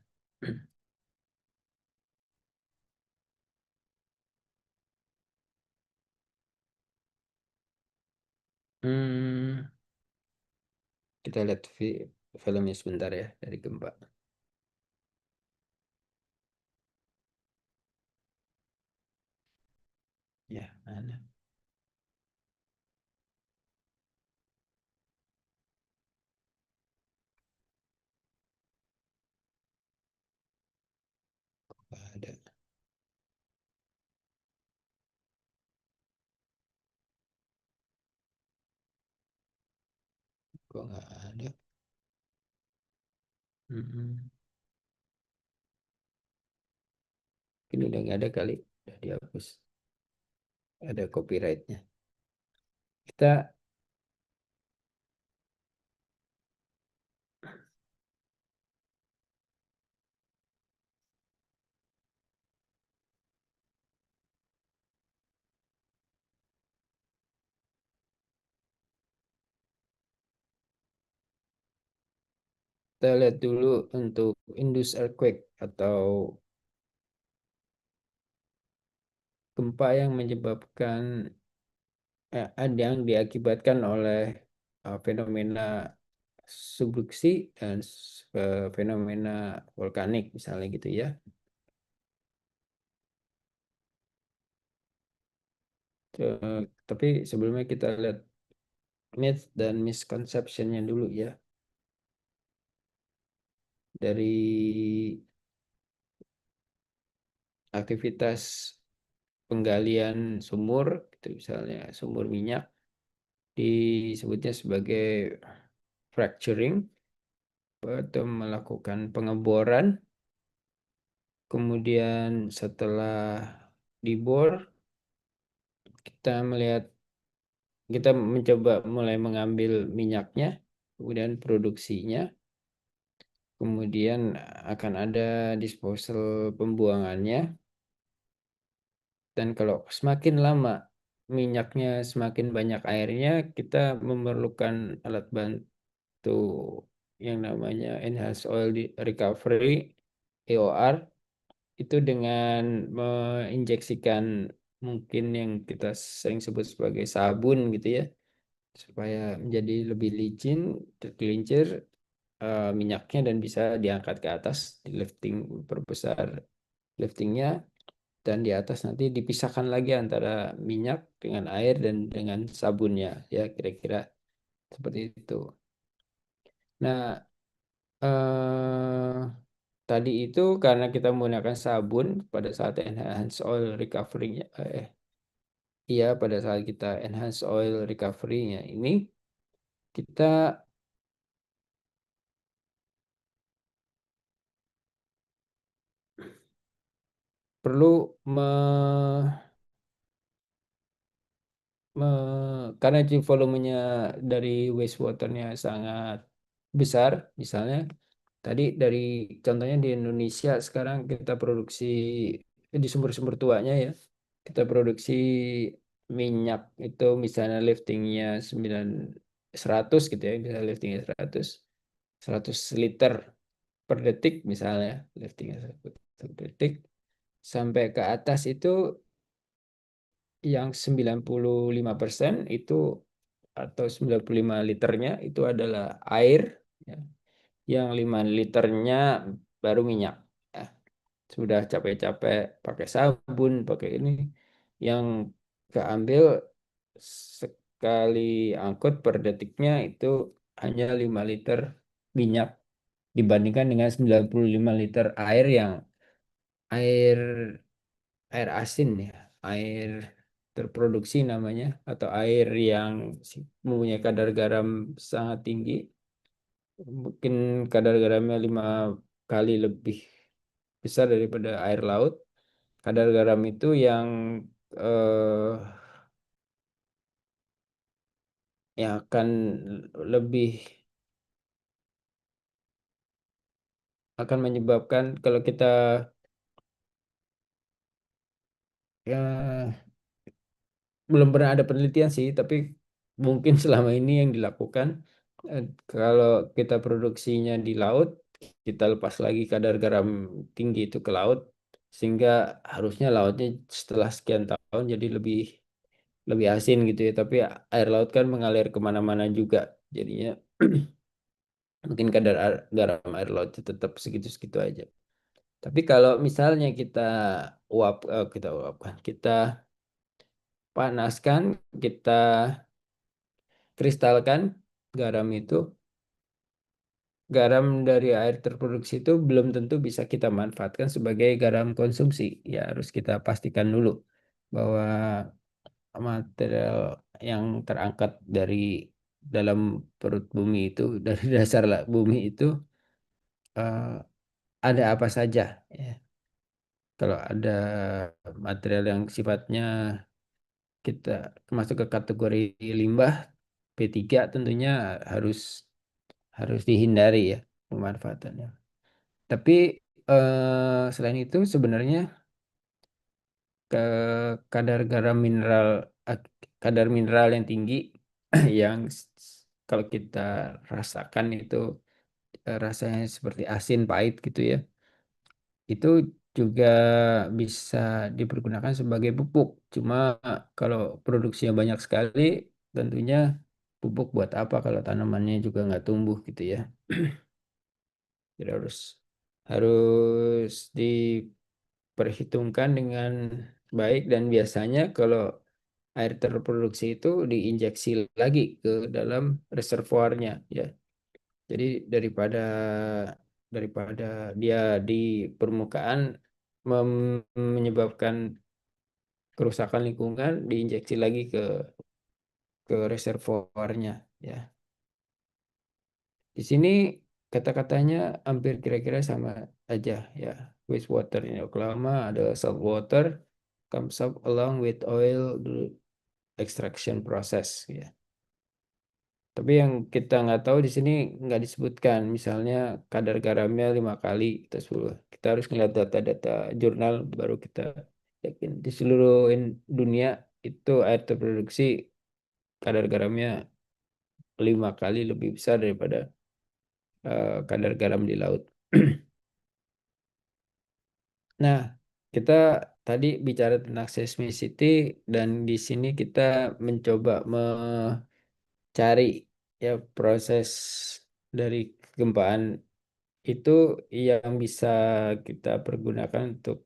Hmm, kita lihat filmnya sebentar ya dari gempa. Ya, mana? Nggak ada. Kok nggak ada? Mm-mm. Ini udah nggak ada kali, udah dihapus. Ada copyrightnya. Kita kita lihat dulu untuk induced earthquake atau gempa yang menyebabkan ada yang diakibatkan oleh fenomena subduksi dan fenomena vulkanik misalnya gitu ya. Tapi sebelumnya kita lihat myth dan misconception-nya dulu ya. Dari aktivitas penggalian sumur, gitu, misalnya sumur minyak, disebutnya sebagai fracturing atau melakukan pengeboran. Kemudian setelah dibor, kita mencoba mulai mengambil minyaknya, kemudian produksinya, kemudian akan ada disposal pembuangannya. Dan kalau semakin lama minyaknya semakin banyak airnya, kita memerlukan alat bantu yang namanya Enhanced Oil Recovery EOR, itu dengan menginjeksikan mungkin yang kita sering sebut sebagai sabun gitu ya, supaya menjadi lebih licin, tergelincir minyaknya dan bisa diangkat ke atas, di lifting, perbesar liftingnya, dan di atas nanti dipisahkan lagi antara minyak dengan air dan dengan sabunnya ya, kira-kira seperti itu. Nah, eh, tadi itu karena kita menggunakan sabun pada saat enhanced oil recovery-nya, iya pada saat kita enhanced oil recovery-nya ini, kita perlu karena volumenya dari wastewater-nya sangat besar, misalnya tadi dari contohnya di Indonesia sekarang kita produksi di sumber-sumber tuanya ya, kita produksi minyak itu misalnya liftingnya 100 gitu ya, misalnya liftingnya 100 liter per detik misalnya, liftingnya 100 per detik, sampai ke atas itu yang 95% itu atau 95 liternya itu adalah air ya. Yang 5 liternya baru minyak. Ya. Sudah capek-capek pakai sabun, pakai ini, yang keambil sekali angkut per detiknya itu hanya 5 liter minyak dibandingkan dengan 95 liter air yang air air asin ya, air terproduksi namanya, atau air yang mempunyai kadar garam sangat tinggi, mungkin kadar garamnya 5 kali lebih besar daripada air laut. Kadar garam itu eh, yang akan lebih akan menyebabkan kalau kita ya belum pernah ada penelitian sih, tapi mungkin selama ini yang dilakukan, kalau kita produksinya di laut, kita lepas lagi kadar garam tinggi itu ke laut, sehingga harusnya lautnya setelah sekian tahun jadi lebih lebih asin gitu ya. Tapi air laut kan mengalir kemana-mana juga, jadinya mungkin kadar garam air laut itu tetap segitu-segitu aja. Tapi kalau misalnya kita uapkan, kita panaskan, kita kristalkan garam itu, garam dari air terproduksi itu belum tentu bisa kita manfaatkan sebagai garam konsumsi. Ya harus kita pastikan dulu bahwa material yang terangkat dari dalam perut bumi itu, dari dasar bumi itu, eh, ada apa saja. Ya. Kalau ada material yang sifatnya kita masuk ke kategori limbah P3, tentunya harus harus dihindari ya pemanfaatannya. Tapi selain itu sebenarnya ke kadar garam mineral ak- kadar mineral yang tinggi yang kalau kita rasakan itu rasanya seperti asin pahit gitu ya. Itu juga bisa dipergunakan sebagai pupuk. Cuma kalau produksinya banyak sekali, tentunya pupuk buat apa kalau tanamannya juga nggak tumbuh gitu ya. Jadi harus diperhitungkan dengan baik, dan biasanya kalau air terproduksi itu diinjeksi lagi ke dalam reservoirnya ya. Jadi daripada daripada dia di permukaan menyebabkan kerusakan lingkungan, diinjeksi lagi ke reservoirnya ya. Di sini kata-katanya hampir kira-kira sama aja ya. Wastewater in Oklahoma ada salt water comes up along with oil extraction process ya. Tapi yang kita nggak tahu di sini nggak disebutkan, misalnya kadar garamnya 5 kali atau 10. Kita harus ngeliat data-data jurnal baru kita yakin. Di seluruh dunia itu air terproduksi kadar garamnya 5 kali lebih besar daripada kadar garam di laut. Nah, kita tadi bicara tentang seismicity, dan di sini kita mencoba mencari ya proses dari kegempaan itu yang bisa kita pergunakan untuk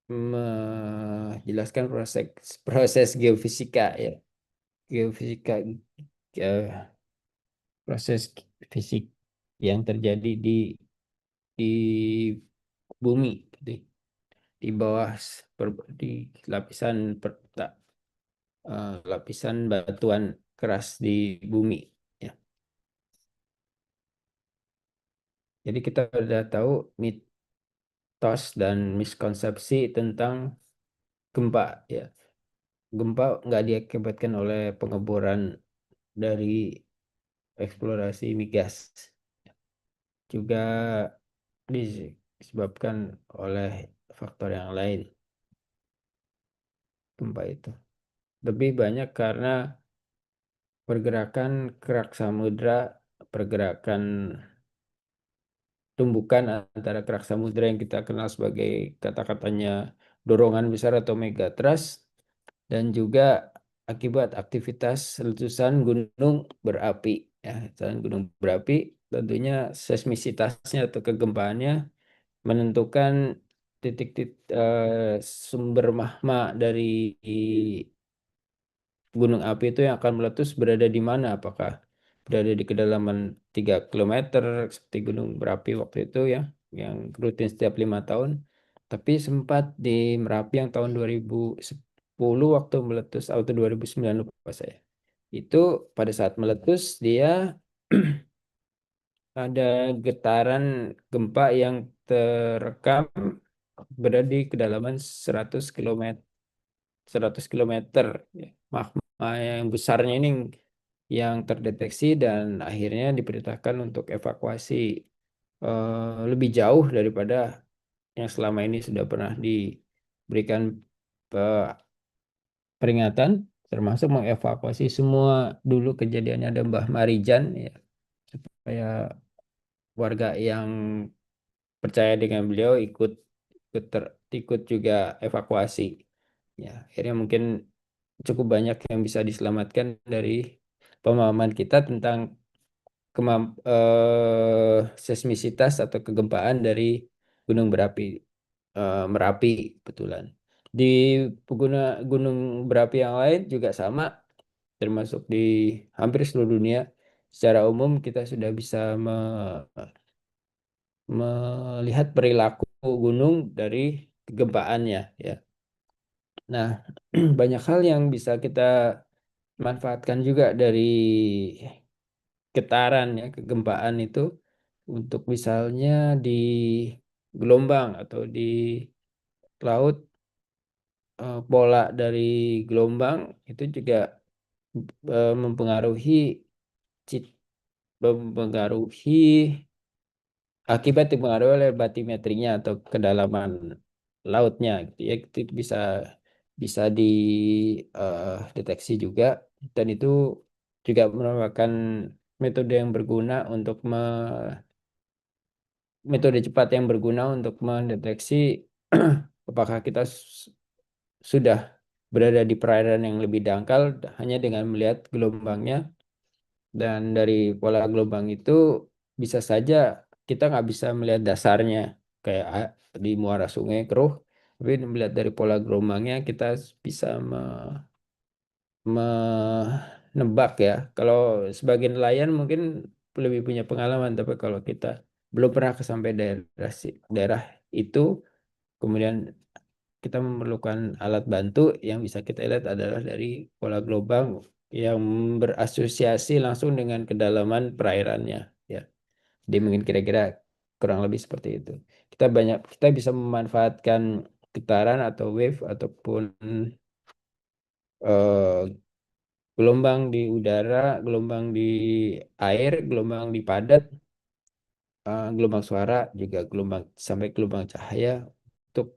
menjelaskan proses proses geofisika ya. Geofisika, eh, proses fisik yang terjadi di bumi gitu. Di bawah di lapisan lapisan batuan keras di bumi ya. Jadi kita sudah tahu mitos dan miskonsepsi tentang gempa ya. Gempa nggak diakibatkan oleh pengeboran dari eksplorasi migas, juga disebabkan oleh faktor yang lain gempa itu. Lebih banyak karena pergerakan kerak samudra, pergerakan tumbukan antara kerak samudra yang kita kenal sebagai kata-katanya dorongan besar atau megatrust, dan juga akibat aktivitas letusan gunung berapi. Ya, letusan gunung berapi tentunya seismisitasnya atau kegempaannya menentukan titik-titik sumber magma dari gunung api itu yang akan meletus berada di mana. Apakah berada di kedalaman 3 km seperti gunung berapi waktu itu ya, yang rutin setiap 5 tahun, Tapi sempat di Merapi yang tahun 2010 waktu meletus, atau 2009 lupa saya. Itu pada saat meletus dia ada getaran gempa yang terekam berada di kedalaman 100 kilometer. 100 kilometer. Ya. Magma yang besarnya ini yang terdeteksi dan akhirnya diperintahkan untuk evakuasi lebih jauh daripada yang selama ini sudah pernah diberikan eh, peringatan, termasuk mengevakuasi semua. Dulu kejadiannya ada Mbah Marijan ya, supaya warga yang percaya dengan beliau ikut juga evakuasi. Ya, akhirnya mungkin cukup banyak yang bisa diselamatkan dari pemahaman kita tentang seismisitas atau kegempaan dari gunung berapi Merapi kebetulan. Di gunung berapi yang lain juga sama, termasuk di hampir seluruh dunia. Secara umum kita sudah bisa melihat perilaku gunung dari kegempaannya ya. Nah, banyak hal yang bisa kita manfaatkan juga dari getaran ya, kegempaan itu untuk misalnya di gelombang atau di laut, pola dari gelombang itu juga mempengaruhi cit- mempengaruhi akibat dipengaruhi oleh batimetrinya atau kedalaman lautnya gitu ya. Itu bisa bisa dideteksi juga, dan itu juga merupakan metode yang berguna untuk metode cepat yang berguna untuk mendeteksi apakah kita sudah berada di perairan yang lebih dangkal hanya dengan melihat gelombangnya. Dan dari pola gelombang itu bisa saja kita nggak bisa melihat dasarnya kayak di muara sungai keruh, tapi melihat dari pola gelombangnya kita bisa menebak ya. Kalau sebagai nelayan mungkin lebih punya pengalaman, tapi kalau kita belum pernah ke sampai daerah itu, kemudian kita memerlukan alat bantu yang bisa kita lihat adalah dari pola gelombang yang berasosiasi langsung dengan kedalaman perairannya ya. Jadi mungkin kira-kira kurang lebih seperti itu. Kita bisa memanfaatkan getaran atau wave ataupun eh, gelombang di udara, gelombang di air, gelombang di padat, gelombang suara, juga gelombang sampai gelombang cahaya untuk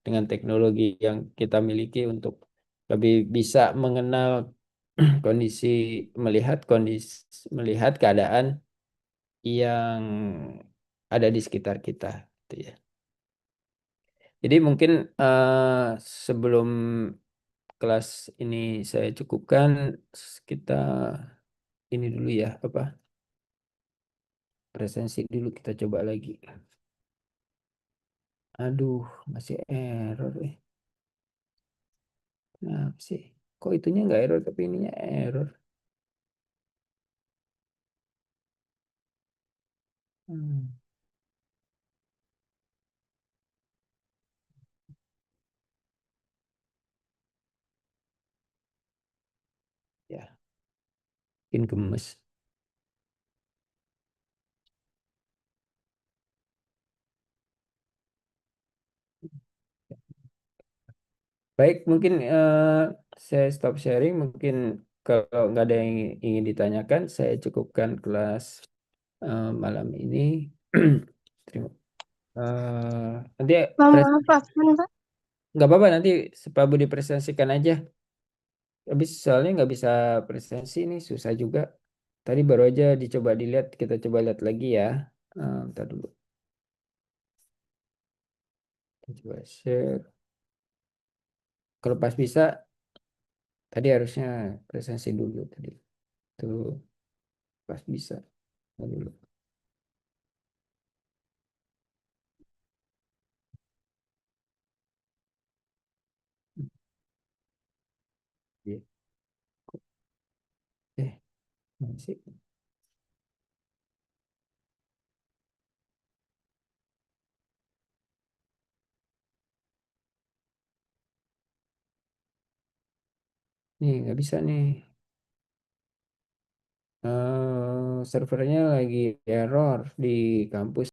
dengan teknologi yang kita miliki untuk lebih bisa mengenal kondisi melihat keadaan yang ada di sekitar kita gitu ya. Jadi mungkin sebelum kelas ini saya cukupkan, kita ini dulu ya, apa, presensi dulu kita coba lagi. Aduh, masih error. Kenapa sih? Kok itunya nggak error tapi ininya error? Hmm, ya, mungkin gemes. Baik, mungkin saya stop sharing. Mungkin kalau nggak ada yang ingin ditanyakan, saya cukupkan kelas malam ini. Terima. Nanti Maaf, Pak. Sebentar. nggak apa-apa, nanti Pak Budi presentasikan aja. Habis soalnya nggak bisa presensi ini susah juga. Tadi baru aja dicoba dilihat, kita coba lihat lagi ya. Ntar dulu. Kita coba share. Kalau pas bisa, tadi harusnya presensi dulu tadi. Tuh pas bisa. Ntar dulu. Iya. Mana sih? Nih, nggak bisa nih. Servernya lagi error di kampus.